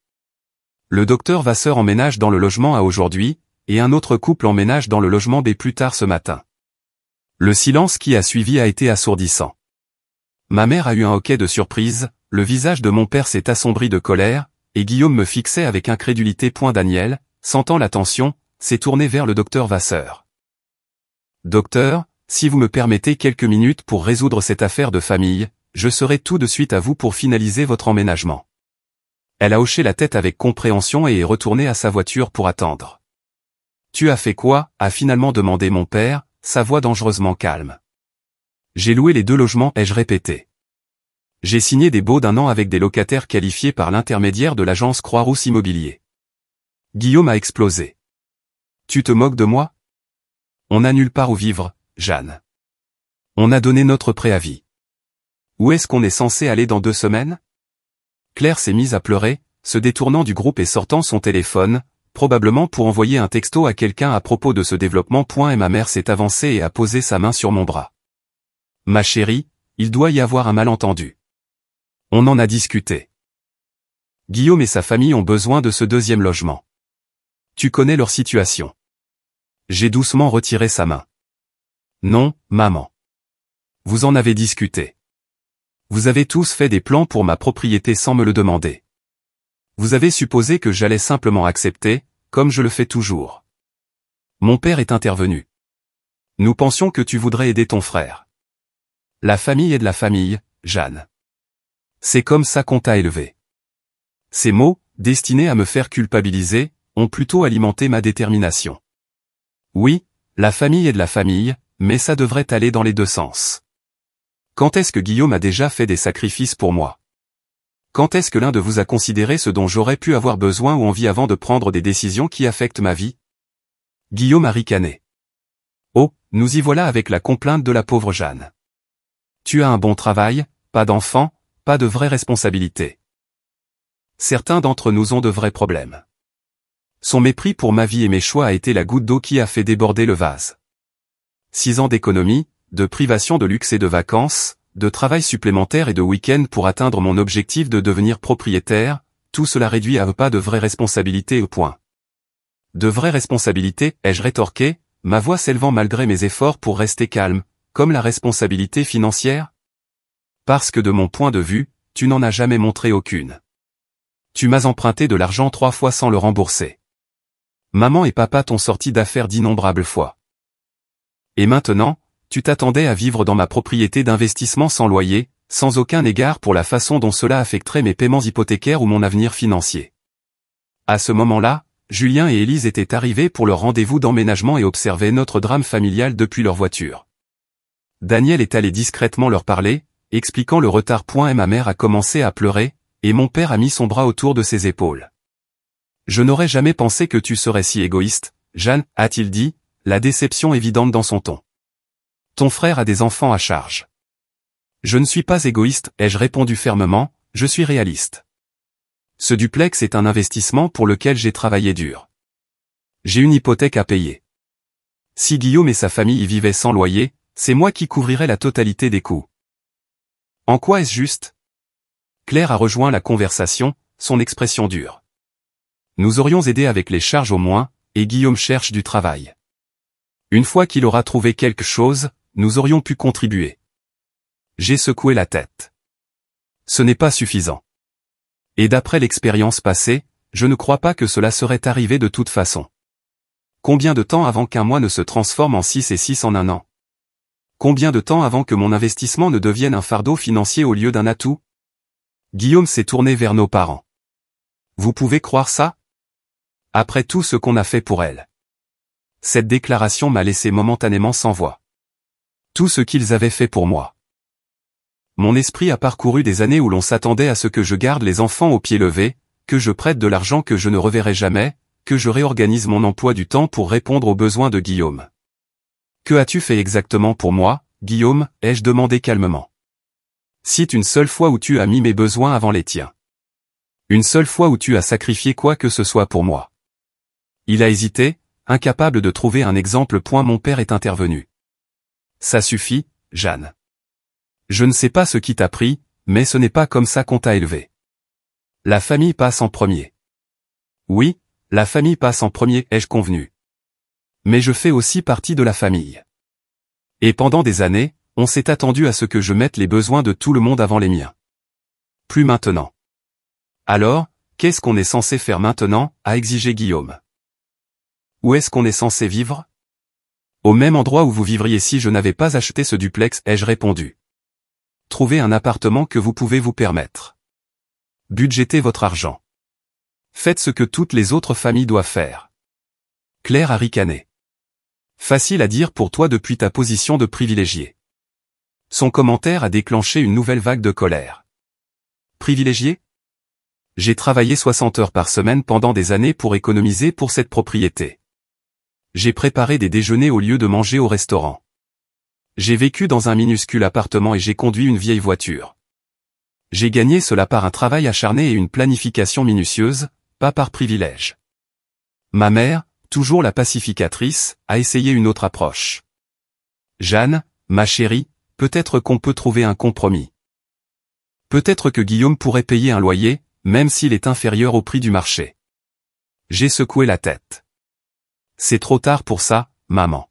Le docteur Vasseur emménage dans le logement A aujourd'hui, et un autre couple emménage dans le logement B plus tard ce matin. Le silence qui a suivi a été assourdissant. Ma mère a eu un hoquet de surprise, le visage de mon père s'est assombri de colère, et Guillaume me fixait avec incrédulité. Daniel, sentant la tension, s'est tourné vers le docteur Vasseur. « Docteur, si vous me permettez quelques minutes pour résoudre cette affaire de famille, je serai tout de suite à vous pour finaliser votre emménagement. » Elle a hoché la tête avec compréhension et est retournée à sa voiture pour attendre. « Tu as fait quoi ?» a finalement demandé mon père, sa voix dangereusement calme. « J'ai loué les 2 logements, ai-je répété. J'ai signé des baux d'1 an avec des locataires qualifiés par l'intermédiaire de l'agence Croix-Rousse Immobilier. » Guillaume a explosé. « Tu te moques de moi? On n'a nulle part où vivre, Jeanne. On a donné notre préavis. Où est-ce qu'on est censé aller dans 2 semaines? Claire s'est mise à pleurer, se détournant du groupe et sortant son téléphone, probablement pour envoyer un texto à quelqu'un à propos de ce développement. Et ma mère s'est avancée et a posé sa main sur mon bras. Ma chérie, il doit y avoir un malentendu. On en a discuté. Guillaume et sa famille ont besoin de ce 2e logement. Tu connais leur situation. J'ai doucement retiré sa main. Non, maman. Vous en avez discuté. Vous avez tous fait des plans pour ma propriété sans me le demander. Vous avez supposé que j'allais simplement accepter, comme je le fais toujours. Mon père est intervenu. Nous pensions que tu voudrais aider ton frère. La famille est de la famille, Jeanne. C'est comme ça qu'on t'a élevé. Ces mots, destinés à me faire culpabiliser, ont plutôt alimenté ma détermination. Oui, la famille est de la famille, mais ça devrait aller dans les 2 sens. Quand est-ce que Guillaume a déjà fait des sacrifices pour moi? Quand est-ce que l'un de vous a considéré ce dont j'aurais pu avoir besoin ou envie avant de prendre des décisions qui affectent ma vie? Guillaume a ricané. Oh, nous y voilà avec la complainte de la pauvre Jeanne. Tu as un bon travail, pas d'enfants, pas de vraies responsabilités. Certains d'entre nous ont de vrais problèmes. Son mépris pour ma vie et mes choix a été la goutte d'eau qui a fait déborder le vase. 6 ans d'économie, de privation de luxe et de vacances, de travail supplémentaire et de week-end pour atteindre mon objectif de devenir propriétaire, tout cela réduit à pas de vraies responsabilités au point. De vraies responsabilités, ai-je rétorqué, ma voix s'élevant malgré mes efforts pour rester calme, comme la responsabilité financière? Parce que de mon point de vue, tu n'en as jamais montré aucune. Tu m'as emprunté de l'argent 3 fois sans le rembourser. Maman et papa t'ont sorti d'affaires d'innombrables fois. Et maintenant, tu t'attendais à vivre dans ma propriété d'investissement sans loyer, sans aucun égard pour la façon dont cela affecterait mes paiements hypothécaires ou mon avenir financier. À ce moment-là, Julien et Élise étaient arrivés pour leur rendez-vous d'emménagement et observaient notre drame familial depuis leur voiture. Daniel est allé discrètement leur parler, expliquant le retard. Et ma mère a commencé à pleurer, et mon père a mis son bras autour de ses épaules. Je n'aurais jamais pensé que tu serais si égoïste, Jeanne, a-t-il dit, la déception évidente dans son ton. Ton frère a des enfants à charge. Je ne suis pas égoïste, ai-je répondu fermement, je suis réaliste. Ce duplex est un investissement pour lequel j'ai travaillé dur. J'ai une hypothèque à payer. Si Guillaume et sa famille y vivaient sans loyer, c'est moi qui couvrirais la totalité des coûts. En quoi est-ce juste? Claire a rejoint la conversation, son expression dure. Nous aurions aidé avec les charges au moins, et Guillaume cherche du travail. Une fois qu'il aura trouvé quelque chose, nous aurions pu contribuer. J'ai secoué la tête. Ce n'est pas suffisant. Et d'après l'expérience passée, je ne crois pas que cela serait arrivé de toute façon. Combien de temps avant qu'un mois ne se transforme en 6 et 6 en un an? Combien de temps avant que mon investissement ne devienne un fardeau financier au lieu d'un atout? Guillaume s'est tourné vers nos parents. Vous pouvez croire ça? Après tout ce qu'on a fait pour elle. Cette déclaration m'a laissé momentanément sans voix. Tout ce qu'ils avaient fait pour moi. Mon esprit a parcouru des années où l'on s'attendait à ce que je garde les enfants au pied levé, que je prête de l'argent que je ne reverrai jamais, que je réorganise mon emploi du temps pour répondre aux besoins de Guillaume. Que as-tu fait exactement pour moi, Guillaume, ai-je demandé calmement. Cite une seule fois où tu as mis mes besoins avant les tiens. Une seule fois où tu as sacrifié quoi que ce soit pour moi. Il a hésité, incapable de trouver un exemple. Mon père est intervenu. Ça suffit, Jeanne. Je ne sais pas ce qui t'a pris, mais ce n'est pas comme ça qu'on t'a élevé. La famille passe en premier. Oui, la famille passe en premier, ai-je convenu. Mais je fais aussi partie de la famille. Et pendant des années, on s'est attendu à ce que je mette les besoins de tout le monde avant les miens. Plus maintenant. Alors, qu'est-ce qu'on est censé faire maintenant, a exigé Guillaume. Où est-ce qu'on est censé vivre? Au même endroit où vous vivriez si je n'avais pas acheté ce duplex, ai-je répondu. Trouvez un appartement que vous pouvez vous permettre. Budgétez votre argent. Faites ce que toutes les autres familles doivent faire. Claire a ricané. Facile à dire pour toi depuis ta position de privilégié. Son commentaire a déclenché une nouvelle vague de colère. Privilégié? J'ai travaillé 60 heures par semaine pendant des années pour économiser pour cette propriété. J'ai préparé des déjeuners au lieu de manger au restaurant. J'ai vécu dans un minuscule appartement et j'ai conduit une vieille voiture. J'ai gagné cela par un travail acharné et une planification minutieuse, pas par privilège. Ma mère, toujours la pacificatrice, a essayé une autre approche. Jeanne, ma chérie, peut-être qu'on peut trouver un compromis. Peut-être que Guillaume pourrait payer un loyer, même s'il est inférieur au prix du marché. J'ai secoué la tête. C'est trop tard pour ça, maman.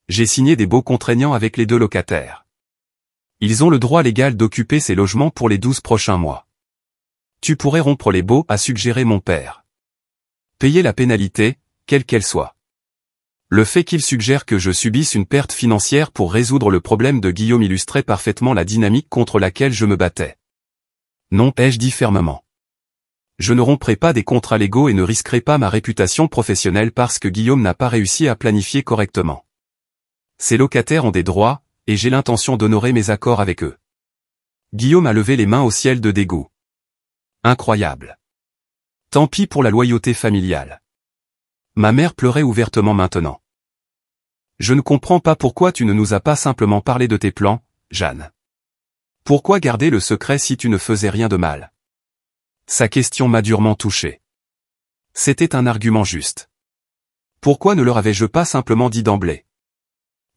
J'ai signé des baux contraignants avec les 2 locataires. Ils ont le droit légal d'occuper ces logements pour les 12 prochains mois. Tu pourrais rompre les baux, a suggéré mon père. Payer la pénalité, quelle qu'elle soit. Le fait qu'il suggère que je subisse une perte financière pour résoudre le problème de Guillaume illustrait parfaitement la dynamique contre laquelle je me battais. Non, ai-je dit fermement. Je ne romprai pas des contrats légaux et ne risquerai pas ma réputation professionnelle parce que Guillaume n'a pas réussi à planifier correctement. Ces locataires ont des droits, et j'ai l'intention d'honorer mes accords avec eux. Guillaume a levé les mains au ciel de dégoût. Incroyable. Tant pis pour la loyauté familiale. Ma mère pleurait ouvertement maintenant. Je ne comprends pas pourquoi tu ne nous as pas simplement parlé de tes plans, Jeanne. Pourquoi garder le secret si tu ne faisais rien de mal? Sa question m'a durement touché. C'était un argument juste. Pourquoi ne leur avais-je pas simplement dit d'emblée?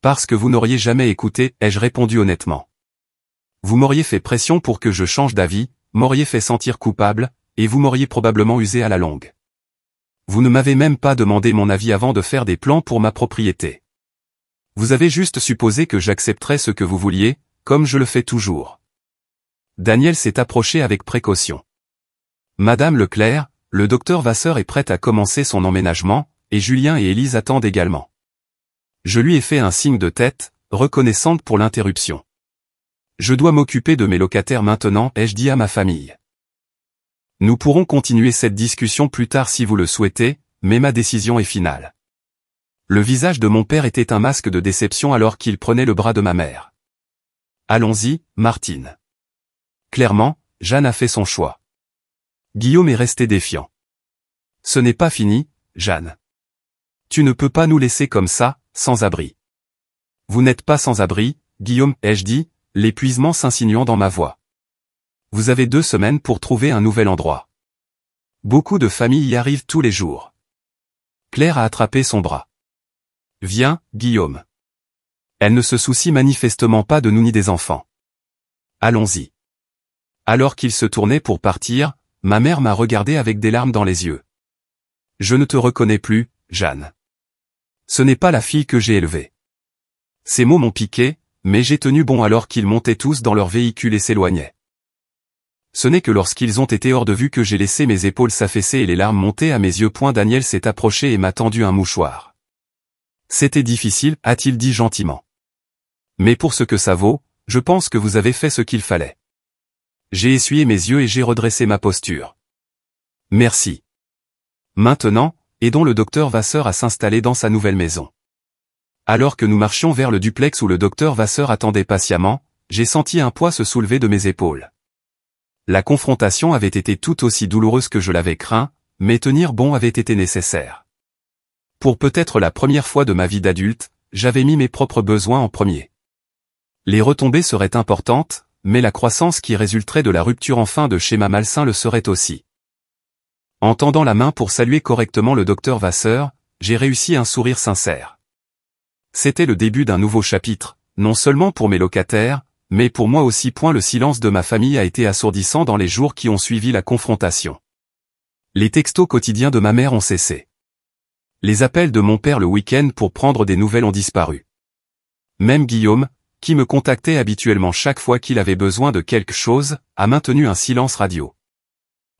Parce que vous n'auriez jamais écouté, ai-je répondu honnêtement. Vous m'auriez fait pression pour que je change d'avis, m'auriez fait sentir coupable, et vous m'auriez probablement usé à la longue. Vous ne m'avez même pas demandé mon avis avant de faire des plans pour ma propriété. Vous avez juste supposé que j'accepterais ce que vous vouliez, comme je le fais toujours. Daniel s'est approché avec précaution. Madame Leclerc, le docteur Vasseur est prêt à commencer son emménagement, et Julien et Élise attendent également. Je lui ai fait un signe de tête, reconnaissante pour l'interruption. Je dois m'occuper de mes locataires maintenant, ai-je dit à ma famille. Nous pourrons continuer cette discussion plus tard si vous le souhaitez, mais ma décision est finale. Le visage de mon père était un masque de déception alors qu'il prenait le bras de ma mère. Allons-y, Martine. Clairement, Jeanne a fait son choix. Guillaume est resté défiant. Ce n'est pas fini, Jeanne. Tu ne peux pas nous laisser comme ça, sans abri. Vous n'êtes pas sans abri, Guillaume, ai-je dit, l'épuisement s'insinuant dans ma voix. Vous avez 2 semaines pour trouver un nouvel endroit. Beaucoup de familles y arrivent tous les jours. Claire a attrapé son bras. Viens, Guillaume. Elle ne se soucie manifestement pas de nous ni des enfants. Allons-y. Alors qu'il se tournait pour partir, ma mère m'a regardé avec des larmes dans les yeux. Je ne te reconnais plus, Jeanne. Ce n'est pas la fille que j'ai élevée. Ces mots m'ont piqué, mais j'ai tenu bon alors qu'ils montaient tous dans leur véhicule et s'éloignaient. Ce n'est que lorsqu'ils ont été hors de vue que j'ai laissé mes épaules s'affaisser et les larmes monter à mes yeux. Daniel s'est approché et m'a tendu un mouchoir. C'était difficile, a-t-il dit gentiment. Mais pour ce que ça vaut, je pense que vous avez fait ce qu'il fallait. J'ai essuyé mes yeux et j'ai redressé ma posture. Merci. Maintenant, aidons le docteur Vasseur à s'installer dans sa nouvelle maison. Alors que nous marchions vers le duplex où le docteur Vasseur attendait patiemment, j'ai senti un poids se soulever de mes épaules. La confrontation avait été tout aussi douloureuse que je l'avais craint, mais tenir bon avait été nécessaire. Pour peut-être la première fois de ma vie d'adulte, j'avais mis mes propres besoins en premier. Les retombées seraient importantes, mais la croissance qui résulterait de la rupture enfin de schéma malsain le serait aussi. En tendant la main pour saluer correctement le docteur Vasseur, j'ai réussi un sourire sincère. C'était le début d'un nouveau chapitre, non seulement pour mes locataires, mais pour moi aussi. Le silence de ma famille a été assourdissant dans les jours qui ont suivi la confrontation. Les textos quotidiens de ma mère ont cessé. Les appels de mon père le week-end pour prendre des nouvelles ont disparu. Même Guillaume, qui me contactait habituellement chaque fois qu'il avait besoin de quelque chose, a maintenu un silence radio.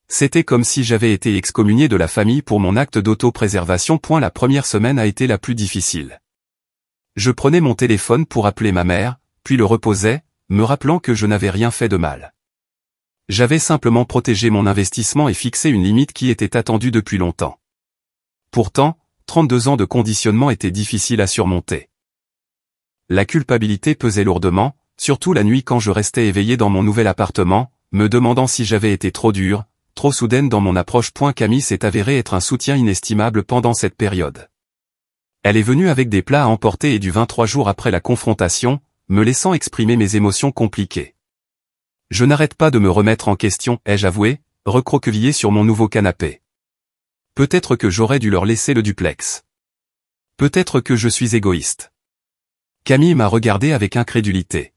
C'était comme si j'avais été excommunié de la famille pour mon acte d'autopréservation. La première semaine a été la plus difficile. Je prenais mon téléphone pour appeler ma mère, puis le reposais, me rappelant que je n'avais rien fait de mal. J'avais simplement protégé mon investissement et fixé une limite qui était attendue depuis longtemps. Pourtant, 32 ans de conditionnement étaient difficiles à surmonter. La culpabilité pesait lourdement, surtout la nuit quand je restais éveillé dans mon nouvel appartement, me demandant si j'avais été trop dur, trop soudaine dans mon approche. Camille s'est avérée être un soutien inestimable pendant cette période. Elle est venue avec des plats à emporter et du vin 3 jours après la confrontation, me laissant exprimer mes émotions compliquées. Je n'arrête pas de me remettre en question, ai-je avoué, recroquevillé sur mon nouveau canapé. Peut-être que j'aurais dû leur laisser le duplex. Peut-être que je suis égoïste. Camille m'a regardé avec incrédulité.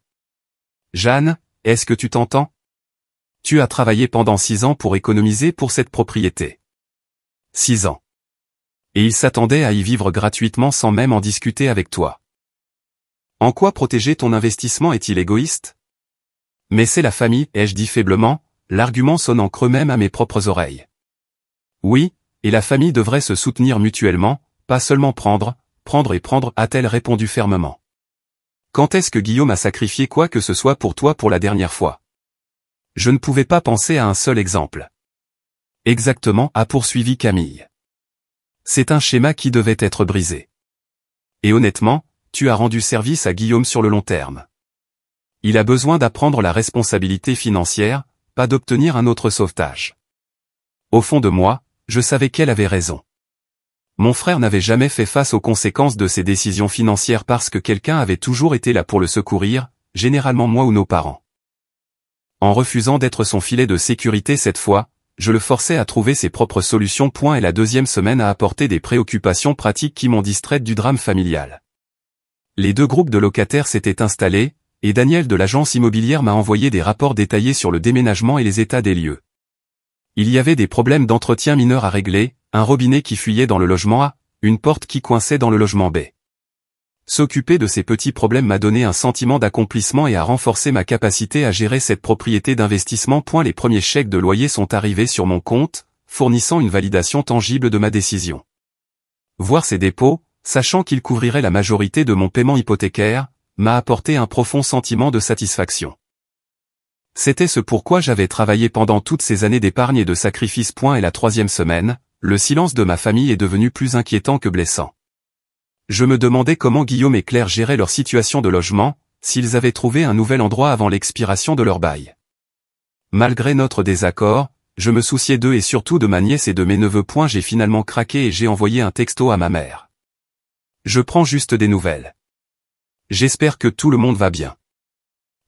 Jeanne, est-ce que tu t'entends? Tu as travaillé pendant 6 ans pour économiser pour cette propriété. 6 ans. Et il s'attendait à y vivre gratuitement sans même en discuter avec toi. En quoi protéger ton investissement est-il égoïste? Mais c'est la famille, ai-je dit faiblement, l'argument sonnant creux même à mes propres oreilles. Oui, et la famille devrait se soutenir mutuellement, pas seulement prendre, a-t-elle répondu fermement. Quand est-ce que Guillaume a sacrifié quoi que ce soit pour toi pour la dernière fois? Je ne pouvais pas penser à un seul exemple. Exactement, a poursuivi Camille. C'est un schéma qui devait être brisé. Et honnêtement, tu as rendu service à Guillaume sur le long terme. Il a besoin d'apprendre la responsabilité financière, pas d'obtenir un autre sauvetage. Au fond de moi, je savais qu'elle avait raison. Mon frère n'avait jamais fait face aux conséquences de ses décisions financières parce que quelqu'un avait toujours été là pour le secourir, généralement moi ou nos parents. En refusant d'être son filet de sécurité cette fois, je le forçais à trouver ses propres solutions. Et la deuxième semaine a apporté des préoccupations pratiques qui m'ont distraite du drame familial. Les 2 groupes de locataires s'étaient installés, et Daniel de l'agence immobilière m'a envoyé des rapports détaillés sur le déménagement et les états des lieux. Il y avait des problèmes d'entretien mineurs à régler, un robinet qui fuyait dans le logement A, une porte qui coinçait dans le logement B. S'occuper de ces petits problèmes m'a donné un sentiment d'accomplissement et a renforcé ma capacité à gérer cette propriété d'investissement. Les premiers chèques de loyer sont arrivés sur mon compte, fournissant une validation tangible de ma décision. Voir ces dépôts, sachant qu'ils couvriraient la majorité de mon paiement hypothécaire, m'a apporté un profond sentiment de satisfaction. C'était ce pourquoi j'avais travaillé pendant toutes ces années d'épargne et de sacrifice. Et la 3e semaine, le silence de ma famille est devenu plus inquiétant que blessant. Je me demandais comment Guillaume et Claire géraient leur situation de logement, s'ils avaient trouvé un nouvel endroit avant l'expiration de leur bail. Malgré notre désaccord, je me souciais d'eux et surtout de ma nièce et de mes neveux. J'ai finalement craqué et j'ai envoyé un texto à ma mère. Je prends juste des nouvelles. J'espère que tout le monde va bien.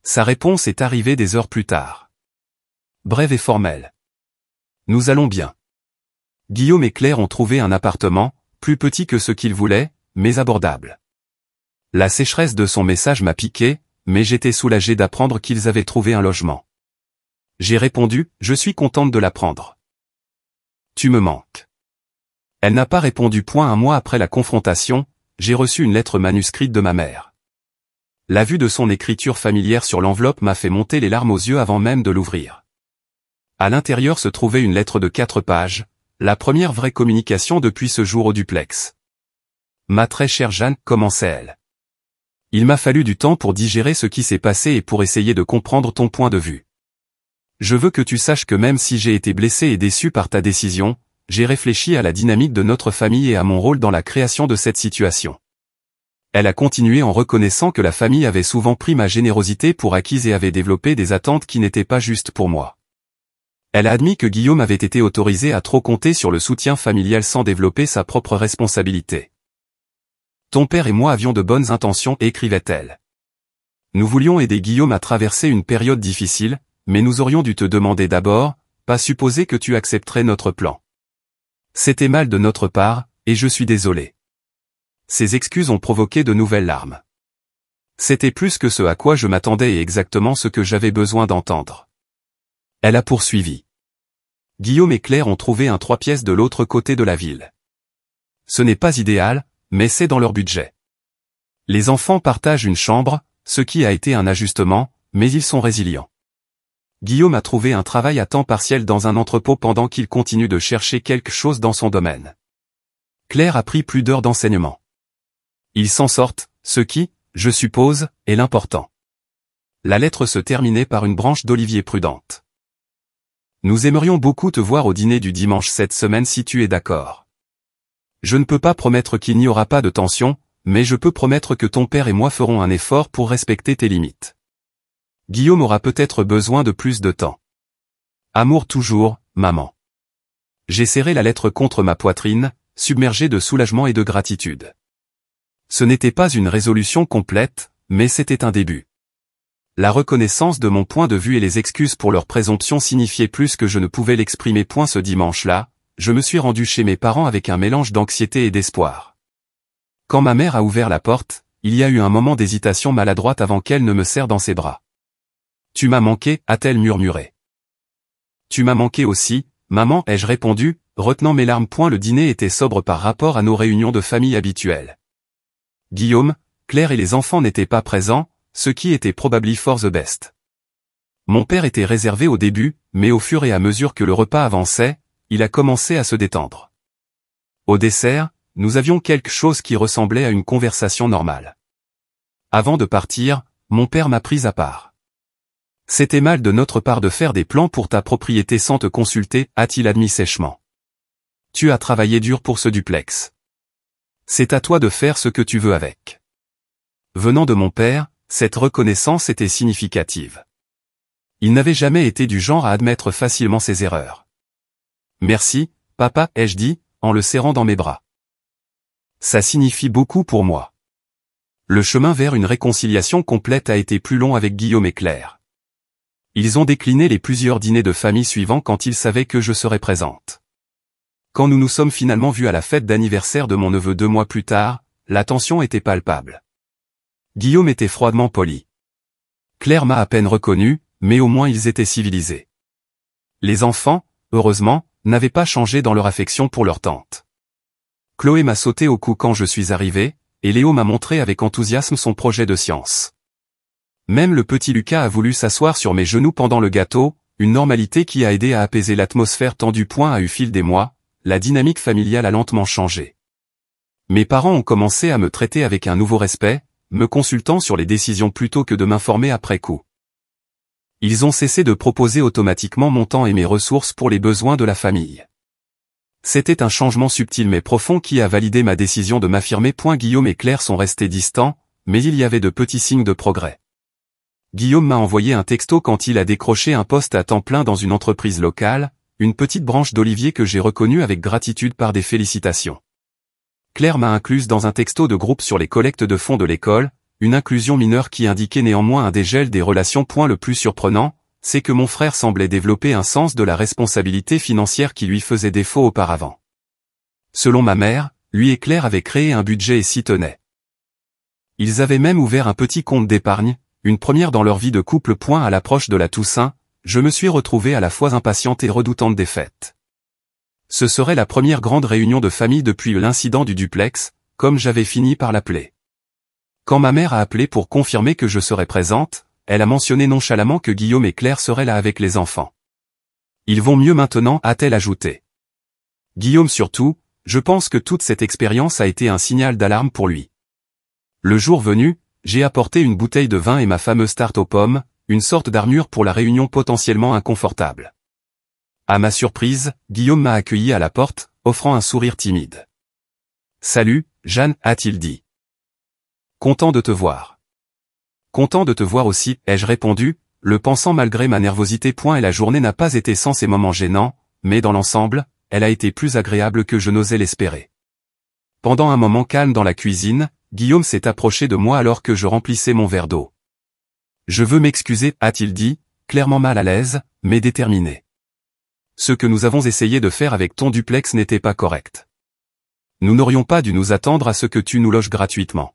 Sa réponse est arrivée des heures plus tard. Brève et formelle. Nous allons bien. Guillaume et Claire ont trouvé un appartement, plus petit que ce qu'ils voulaient, mais abordable. La sécheresse de son message m'a piqué, mais j'étais soulagé d'apprendre qu'ils avaient trouvé un logement. J'ai répondu, je suis contente de l'apprendre. Tu me manques. Elle n'a pas répondu. Un mois après la confrontation, j'ai reçu une lettre manuscrite de ma mère. La vue de son écriture familière sur l'enveloppe m'a fait monter les larmes aux yeux avant même de l'ouvrir. À l'intérieur se trouvait une lettre de 4 pages, la première vraie communication depuis ce jour au duplex. Ma très chère Jeanne, commençait-elle. Il m'a fallu du temps pour digérer ce qui s'est passé et pour essayer de comprendre ton point de vue. Je veux que tu saches que même si j'ai été blessé et déçu par ta décision, j'ai réfléchi à la dynamique de notre famille et à mon rôle dans la création de cette situation. Elle a continué en reconnaissant que la famille avait souvent pris ma générosité pour acquise et avait développé des attentes qui n'étaient pas justes pour moi. Elle a admis que Guillaume avait été autorisé à trop compter sur le soutien familial sans développer sa propre responsabilité. Ton père et moi avions de bonnes intentions, écrivait-elle. Nous voulions aider Guillaume à traverser une période difficile, mais nous aurions dû te demander d'abord, pas supposer que tu accepterais notre plan. C'était mal de notre part, et je suis désolé. Ces excuses ont provoqué de nouvelles larmes. C'était plus que ce à quoi je m'attendais et exactement ce que j'avais besoin d'entendre. Elle a poursuivi. Guillaume et Claire ont trouvé un 3 pièces de l'autre côté de la ville. Ce n'est pas idéal, mais c'est dans leur budget. Les enfants partagent une chambre, ce qui a été un ajustement, mais ils sont résilients. Guillaume a trouvé un travail à temps partiel dans un entrepôt pendant qu'il continue de chercher quelque chose dans son domaine. Claire a pris plus d'heures d'enseignement. Ils s'en sortent, ce qui, je suppose, est l'important. La lettre se terminait par une branche d'olivier prudente. Nous aimerions beaucoup te voir au dîner du dimanche cette semaine si tu es d'accord. Je ne peux pas promettre qu'il n'y aura pas de tension, mais je peux promettre que ton père et moi ferons un effort pour respecter tes limites. Guillaume aura peut-être besoin de plus de temps. Amour toujours, maman. J'ai serré la lettre contre ma poitrine, submergé de soulagement et de gratitude. Ce n'était pas une résolution complète, mais c'était un début. La reconnaissance de mon point de vue et les excuses pour leur présomption signifiaient plus que je ne pouvais l'exprimer. Ce dimanche-là, je me suis rendu chez mes parents avec un mélange d'anxiété et d'espoir. Quand ma mère a ouvert la porte, il y a eu un moment d'hésitation maladroite avant qu'elle ne me serre dans ses bras. « Tu m'as manqué » a-t-elle murmuré. « Tu m'as manqué aussi, maman » ai-je répondu, retenant mes larmes. Le dîner était sobre par rapport à nos réunions de famille habituelles. Guillaume, Claire et les enfants n'étaient pas présents, ce qui était probably for the best. Mon père était réservé au début, mais au fur et à mesure que le repas avançait, il a commencé à se détendre. Au dessert, nous avions quelque chose qui ressemblait à une conversation normale. Avant de partir, mon père m'a pris à part. « C'était mal de notre part de faire des plans pour ta propriété sans te consulter » a-t-il admis sèchement. « Tu as travaillé dur pour ce duplex. C'est à toi de faire ce que tu veux avec. » Venant de mon père, cette reconnaissance était significative. Il n'avait jamais été du genre à admettre facilement ses erreurs. « Merci, papa » ai-je dit, en le serrant dans mes bras. Ça signifie beaucoup pour moi. Le chemin vers une réconciliation complète a été plus long avec Guillaume et Claire. Ils ont décliné les plusieurs dîners de famille suivants quand ils savaient que je serais présente. Quand nous nous sommes finalement vus à la fête d'anniversaire de mon neveu 2 mois plus tard, la tension était palpable. Guillaume était froidement poli. Claire m'a à peine reconnu, mais au moins ils étaient civilisés. Les enfants, heureusement, n'avaient pas changé dans leur affection pour leur tante. Chloé m'a sauté au cou quand je suis arrivé, et Léo m'a montré avec enthousiasme son projet de science. Même le petit Lucas a voulu s'asseoir sur mes genoux pendant le gâteau, une normalité qui a aidé à apaiser l'atmosphère tendue. Au fil des mois, la dynamique familiale a lentement changé. Mes parents ont commencé à me traiter avec un nouveau respect, me consultant sur les décisions plutôt que de m'informer après coup. Ils ont cessé de proposer automatiquement mon temps et mes ressources pour les besoins de la famille. C'était un changement subtil mais profond qui a validé ma décision de m'affirmer. Guillaume et Claire sont restés distants, mais il y avait de petits signes de progrès. Guillaume m'a envoyé un texto quand il a décroché un poste à temps plein dans une entreprise locale, une petite branche d'Olivier que j'ai reconnue avec gratitude par des félicitations. Claire m'a incluse dans un texto de groupe sur les collectes de fonds de l'école, une inclusion mineure qui indiquait néanmoins un dégel des relations. Le plus surprenant, c'est que mon frère semblait développer un sens de la responsabilité financière qui lui faisait défaut auparavant. Selon ma mère, lui et Claire avaient créé un budget et s'y tenaient. Ils avaient même ouvert un petit compte d'épargne, une première dans leur vie de couple. À l'approche de la Toussaint, je me suis retrouvée à la fois impatiente et redoutante des fêtes. Ce serait la première grande réunion de famille depuis l'incident du duplex, comme j'avais fini par l'appeler. Quand ma mère a appelé pour confirmer que je serais présente, elle a mentionné nonchalamment que Guillaume et Claire seraient là avec les enfants. Ils vont mieux maintenant, a-t-elle ajouté. Guillaume surtout, je pense que toute cette expérience a été un signal d'alarme pour lui. Le jour venu, j'ai apporté une bouteille de vin et ma fameuse tarte aux pommes, une sorte d'armure pour la réunion potentiellement inconfortable. À ma surprise, Guillaume m'a accueilli à la porte, offrant un sourire timide. « Salut, Jeanne » a-t-il dit. « Content de te voir. »« Content de te voir aussi » ai-je répondu, le pensant malgré ma nervosité. Et la journée n'a pas été sans ces moments gênants, mais dans l'ensemble, elle a été plus agréable que je n'osais l'espérer. Pendant un moment calme dans la cuisine, Guillaume s'est approché de moi alors que je remplissais mon verre d'eau. « Je veux m'excuser » a-t-il dit, clairement mal à l'aise, mais déterminé. Ce que nous avons essayé de faire avec ton duplex n'était pas correct. Nous n'aurions pas dû nous attendre à ce que tu nous loges gratuitement.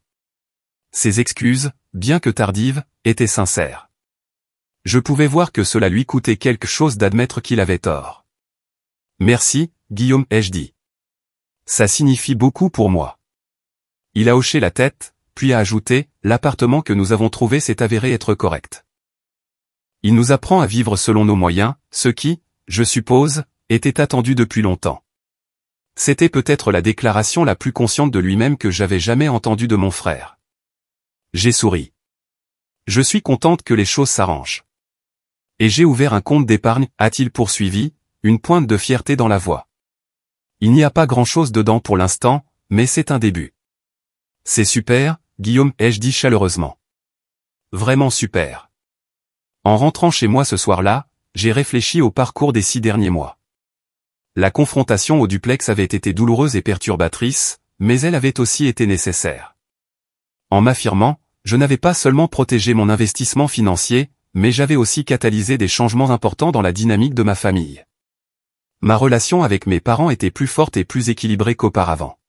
Ces excuses, bien que tardives, étaient sincères. Je pouvais voir que cela lui coûtait quelque chose d'admettre qu'il avait tort. Merci, Guillaume, ai-je dit. Ça signifie beaucoup pour moi. Il a hoché la tête, puis a ajouté, l'appartement que nous avons trouvé s'est avéré être correct. Il nous apprend à vivre selon nos moyens, ce qui, je suppose, était attendu depuis longtemps. C'était peut-être la déclaration la plus consciente de lui-même que j'avais jamais entendue de mon frère. J'ai souri. Je suis contente que les choses s'arrangent. Et j'ai ouvert un compte d'épargne, a-t-il poursuivi, une pointe de fierté dans la voix. Il n'y a pas grand-chose dedans pour l'instant, mais c'est un début. C'est super, Guillaume, ai-je dit chaleureusement. Vraiment super. En rentrant chez moi ce soir-là, j'ai réfléchi au parcours des 6 derniers mois. La confrontation au duplex avait été douloureuse et perturbatrice, mais elle avait aussi été nécessaire. En m'affirmant, je n'avais pas seulement protégé mon investissement financier, mais j'avais aussi catalysé des changements importants dans la dynamique de ma famille. Ma relation avec mes parents était plus forte et plus équilibrée qu'auparavant.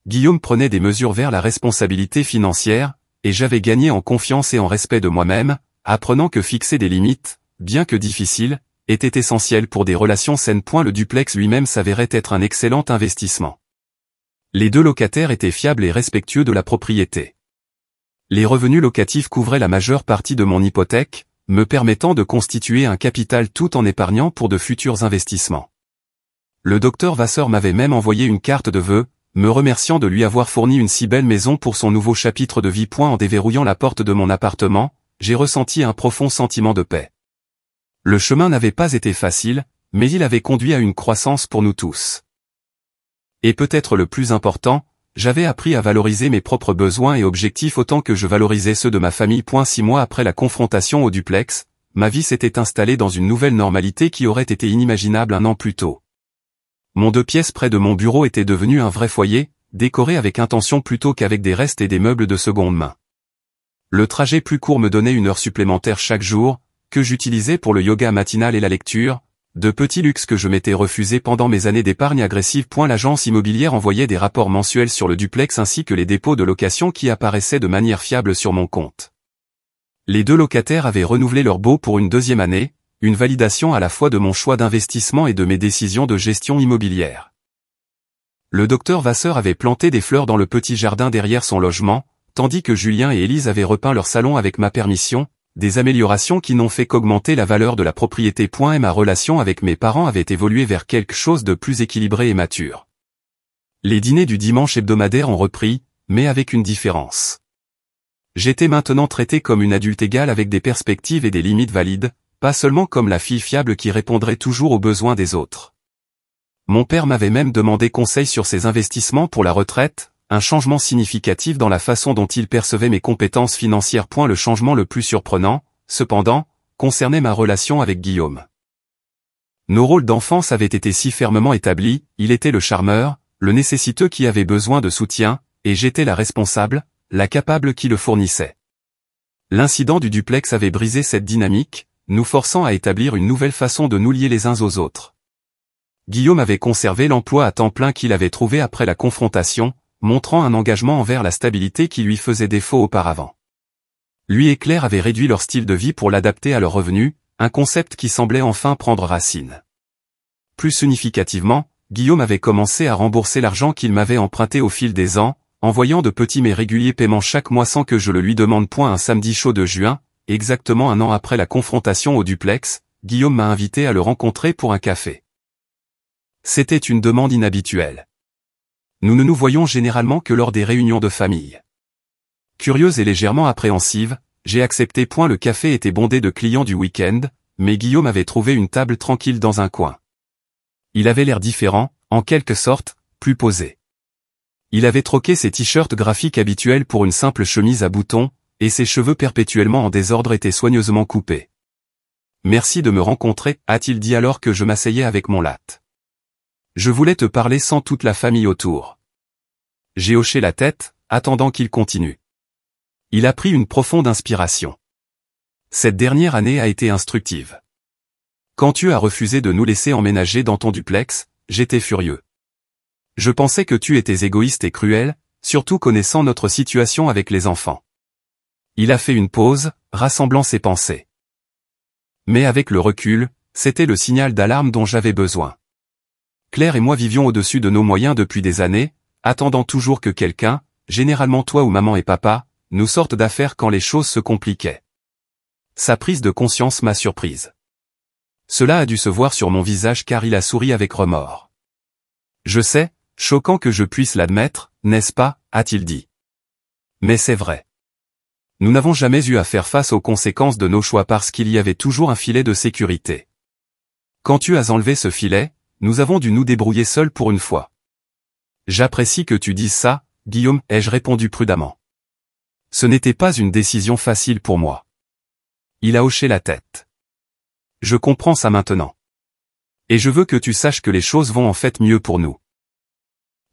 Guillaume prenait des mesures vers la responsabilité financière, et j'avais gagné en confiance et en respect de moi-même, apprenant que fixer des limites, bien que difficiles, était essentiel pour des relations saines. Le duplex lui-même s'avérait être un excellent investissement. Les deux locataires étaient fiables et respectueux de la propriété. Les revenus locatifs couvraient la majeure partie de mon hypothèque, me permettant de constituer un capital tout en épargnant pour de futurs investissements. Le docteur Vasseur m'avait même envoyé une carte de vœux, me remerciant de lui avoir fourni une si belle maison pour son nouveau chapitre de vie. En déverrouillant la porte de mon appartement, j'ai ressenti un profond sentiment de paix. Le chemin n'avait pas été facile, mais il avait conduit à une croissance pour nous tous. Et peut-être le plus important, j'avais appris à valoriser mes propres besoins et objectifs autant que je valorisais ceux de ma famille. 6 mois après la confrontation au duplex, ma vie s'était installée dans une nouvelle normalité qui aurait été inimaginable un an plus tôt. Mon 2 pièces près de mon bureau était devenu un vrai foyer, décoré avec intention plutôt qu'avec des restes et des meubles de seconde main. Le trajet plus court me donnait 1 heure supplémentaire chaque jour, que j'utilisais pour le yoga matinal et la lecture, de petits luxes que je m'étais refusés pendant mes années d'épargne agressive. L'agence immobilière envoyait des rapports mensuels sur le duplex ainsi que les dépôts de location qui apparaissaient de manière fiable sur mon compte. Les 2 locataires avaient renouvelé leur baux pour une 2e année, une validation à la fois de mon choix d'investissement et de mes décisions de gestion immobilière. Le docteur Vasseur avait planté des fleurs dans le petit jardin derrière son logement, tandis que Julien et Élise avaient repeint leur salon avec ma permission, des améliorations qui n'ont fait qu'augmenter la valeur de la propriété. Et ma relation avec mes parents avait évolué vers quelque chose de plus équilibré et mature. Les dîners du dimanche hebdomadaire ont repris, mais avec une différence. J'étais maintenant traité comme une adulte égale avec des perspectives et des limites valides, pas seulement comme la fille fiable qui répondrait toujours aux besoins des autres. Mon père m'avait même demandé conseil sur ses investissements pour la retraite, un changement significatif dans la façon dont il percevait mes compétences financières. Le changement le plus surprenant, cependant, concernait ma relation avec Guillaume. Nos rôles d'enfance avaient été si fermement établis, il était le charmeur, le nécessiteux qui avait besoin de soutien, et j'étais la responsable, la capable qui le fournissait. L'incident du duplex avait brisé cette dynamique, nous forçant à établir une nouvelle façon de nous lier les uns aux autres. Guillaume avait conservé l'emploi à temps plein qu'il avait trouvé après la confrontation, montrant un engagement envers la stabilité qui lui faisait défaut auparavant. Lui et Claire avaient réduit leur style de vie pour l'adapter à leurs revenus, un concept qui semblait enfin prendre racine. Plus significativement, Guillaume avait commencé à rembourser l'argent qu'il m'avait emprunté au fil des ans, envoyant de petits mais réguliers paiements chaque mois sans que je le lui demande. Un samedi chaud de juin, exactement 1 an après la confrontation au duplex, Guillaume m'a invité à le rencontrer pour un café. C'était une demande inhabituelle. Nous ne nous voyons généralement que lors des réunions de famille. Curieuse et légèrement appréhensive, j'ai accepté. Le café était bondé de clients du week-end, mais Guillaume avait trouvé une table tranquille dans un coin. Il avait l'air différent, en quelque sorte, plus posé. Il avait troqué ses t-shirts graphiques habituels pour une simple chemise à boutons, et ses cheveux perpétuellement en désordre étaient soigneusement coupés. « Merci de me rencontrer », a-t-il dit alors que je m'asseyais avec mon latte. « Je voulais te parler sans toute la famille autour. » J'ai hoché la tête, attendant qu'il continue. Il a pris une profonde inspiration. Cette dernière année a été instructive. Quand tu as refusé de nous laisser emménager dans ton duplex, j'étais furieux. Je pensais que tu étais égoïste et cruel, surtout connaissant notre situation avec les enfants. Il a fait une pause, rassemblant ses pensées. Mais avec le recul, c'était le signal d'alarme dont j'avais besoin. Claire et moi vivions au-dessus de nos moyens depuis des années, attendant toujours que quelqu'un, généralement toi ou maman et papa, nous sorte d'affaires quand les choses se compliquaient. Sa prise de conscience m'a surprise. Cela a dû se voir sur mon visage car il a souri avec remords. Je sais, choquant que je puisse l'admettre, n'est-ce pas, a-t-il dit. Mais c'est vrai. Nous n'avons jamais eu à faire face aux conséquences de nos choix parce qu'il y avait toujours un filet de sécurité. Quand tu as enlevé ce filet, nous avons dû nous débrouiller seuls pour une fois. J'apprécie que tu dises ça, Guillaume, ai-je répondu prudemment. Ce n'était pas une décision facile pour moi. Il a hoché la tête. Je comprends ça maintenant. Et je veux que tu saches que les choses vont en fait mieux pour nous.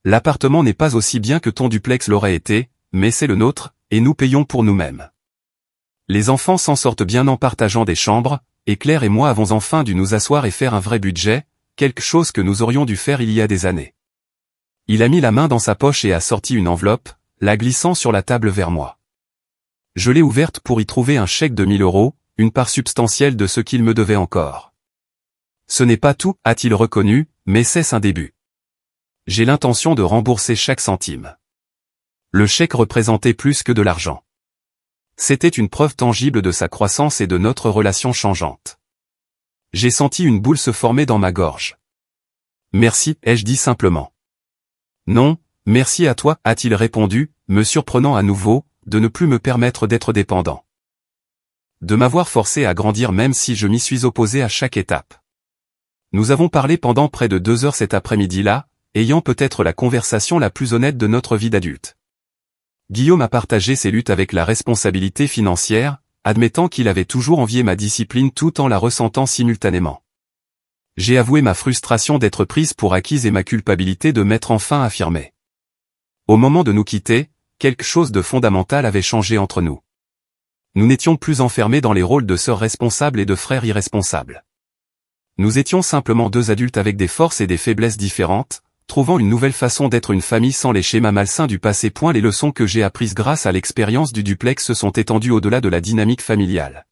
L'appartement n'est pas aussi bien que ton duplex l'aurait été, mais c'est le nôtre, et nous payons pour nous-mêmes. Les enfants s'en sortent bien en partageant des chambres, et Claire et moi avons enfin dû nous asseoir et faire un vrai budget, quelque chose que nous aurions dû faire il y a des années. Il a mis la main dans sa poche et a sorti une enveloppe, la glissant sur la table vers moi. Je l'ai ouverte pour y trouver un chèque de 1000 €, une part substantielle de ce qu'il me devait encore. Ce n'est pas tout, a-t-il reconnu, mais c'est un début. J'ai l'intention de rembourser chaque centime. Le chèque représentait plus que de l'argent. C'était une preuve tangible de sa croissance et de notre relation changeante. J'ai senti une boule se former dans ma gorge. Merci, ai-je dit simplement. Non, merci à toi, a-t-il répondu, me surprenant à nouveau, de ne plus me permettre d'être dépendant. De m'avoir forcé à grandir même si je m'y suis opposé à chaque étape. Nous avons parlé pendant près de 2 heures cet après-midi-là, ayant peut-être la conversation la plus honnête de notre vie d'adulte. Guillaume a partagé ses luttes avec la responsabilité financière, admettant qu'il avait toujours envié ma discipline tout en la ressentant simultanément. J'ai avoué ma frustration d'être prise pour acquise et ma culpabilité de m'être enfin affirmée. Au moment de nous quitter, quelque chose de fondamental avait changé entre nous. Nous n'étions plus enfermés dans les rôles de sœurs responsables et de frères irresponsables. Nous étions simplement 2 adultes avec des forces et des faiblesses différentes, trouvant une nouvelle façon d'être une famille sans les schémas malsains du passé. Les leçons que j'ai apprises grâce à l'expérience du duplex se sont étendues au-delà de la dynamique familiale.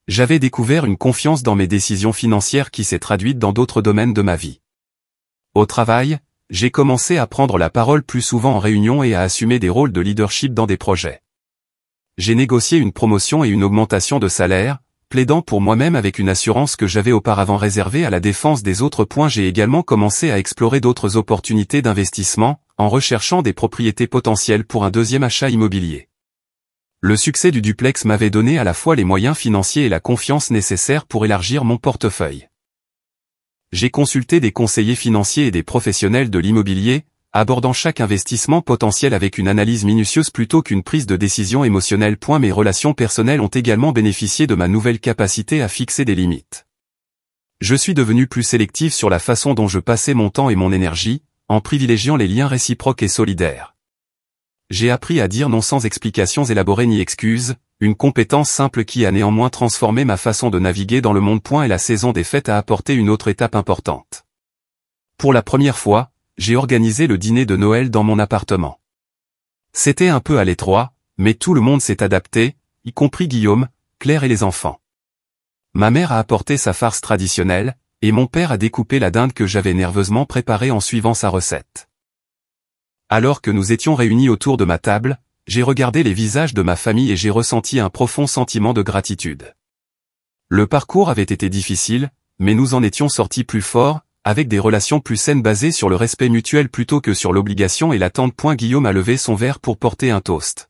J'avais découvert une confiance dans mes décisions financières qui s'est traduite dans d'autres domaines de ma vie. Au travail, j'ai commencé à prendre la parole plus souvent en réunion et à assumer des rôles de leadership dans des projets. J'ai négocié une promotion et une augmentation de salaire, plaidant pour moi-même avec une assurance que j'avais auparavant réservée à la défense des autres. J'ai également commencé à explorer d'autres opportunités d'investissement, en recherchant des propriétés potentielles pour un deuxième achat immobilier. Le succès du duplex m'avait donné à la fois les moyens financiers et la confiance nécessaires pour élargir mon portefeuille. J'ai consulté des conseillers financiers et des professionnels de l'immobilier, abordant chaque investissement potentiel avec une analyse minutieuse plutôt qu'une prise de décision émotionnelle. Mes relations personnelles ont également bénéficié de ma nouvelle capacité à fixer des limites. Je suis devenu plus sélectif sur la façon dont je passais mon temps et mon énergie, en privilégiant les liens réciproques et solidaires. J'ai appris à dire non sans explications élaborées ni excuses, une compétence simple qui a néanmoins transformé ma façon de naviguer dans le monde. Et la saison des fêtes a apporté une autre étape importante. Pour la première fois, j'ai organisé le dîner de Noël dans mon appartement. C'était un peu à l'étroit, mais tout le monde s'est adapté, y compris Guillaume, Claire et les enfants. Ma mère a apporté sa farce traditionnelle, et mon père a découpé la dinde que j'avais nerveusement préparée en suivant sa recette. Alors que nous étions réunis autour de ma table, j'ai regardé les visages de ma famille et j'ai ressenti un profond sentiment de gratitude. Le parcours avait été difficile, mais nous en étions sortis plus forts, avec des relations plus saines basées sur le respect mutuel plutôt que sur l'obligation et l'attente. Guillaume a levé son verre pour porter un toast.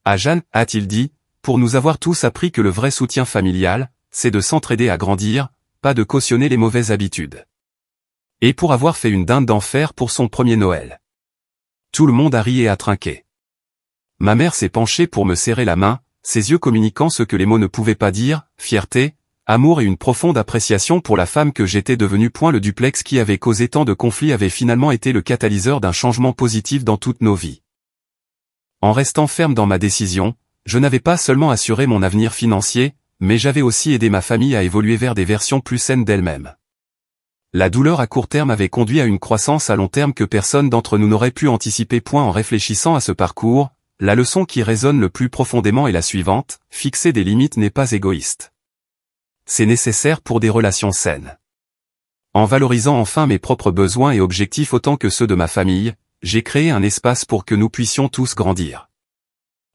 À Jeanne, a-t-il dit, pour nous avoir tous appris que le vrai soutien familial, c'est de s'entraider à grandir, pas de cautionner les mauvaises habitudes. Et pour avoir fait une dinde d'enfer pour son premier Noël. Tout le monde a ri et a trinqué. Ma mère s'est penchée pour me serrer la main, ses yeux communiquant ce que les mots ne pouvaient pas dire, fierté, amour et une profonde appréciation pour la femme que j'étais devenue. Le duplex qui avait causé tant de conflits avait finalement été le catalyseur d'un changement positif dans toutes nos vies. En restant ferme dans ma décision, je n'avais pas seulement assuré mon avenir financier, mais j'avais aussi aidé ma famille à évoluer vers des versions plus saines d'elle-même. La douleur à court terme avait conduit à une croissance à long terme que personne d'entre nous n'aurait pu anticiper. En réfléchissant à ce parcours, la leçon qui résonne le plus profondément est la suivante, fixer des limites n'est pas égoïste. C'est nécessaire pour des relations saines. En valorisant enfin mes propres besoins et objectifs autant que ceux de ma famille, j'ai créé un espace pour que nous puissions tous grandir.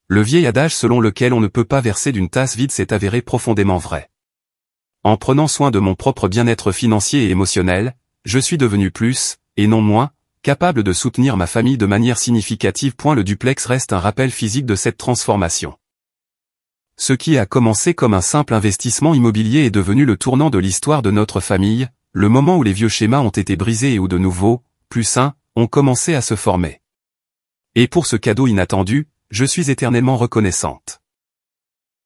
Le vieil adage selon lequel on ne peut pas verser d'une tasse vide s'est avéré profondément vrai. En prenant soin de mon propre bien-être financier et émotionnel, je suis devenu plus, et non moins, capable de soutenir ma famille de manière significative. Le duplex reste un rappel physique de cette transformation. Ce qui a commencé comme un simple investissement immobilier est devenu le tournant de l'histoire de notre famille, le moment où les vieux schémas ont été brisés et où de nouveaux, plus sains, ont commencé à se former. Et pour ce cadeau inattendu, je suis éternellement reconnaissante.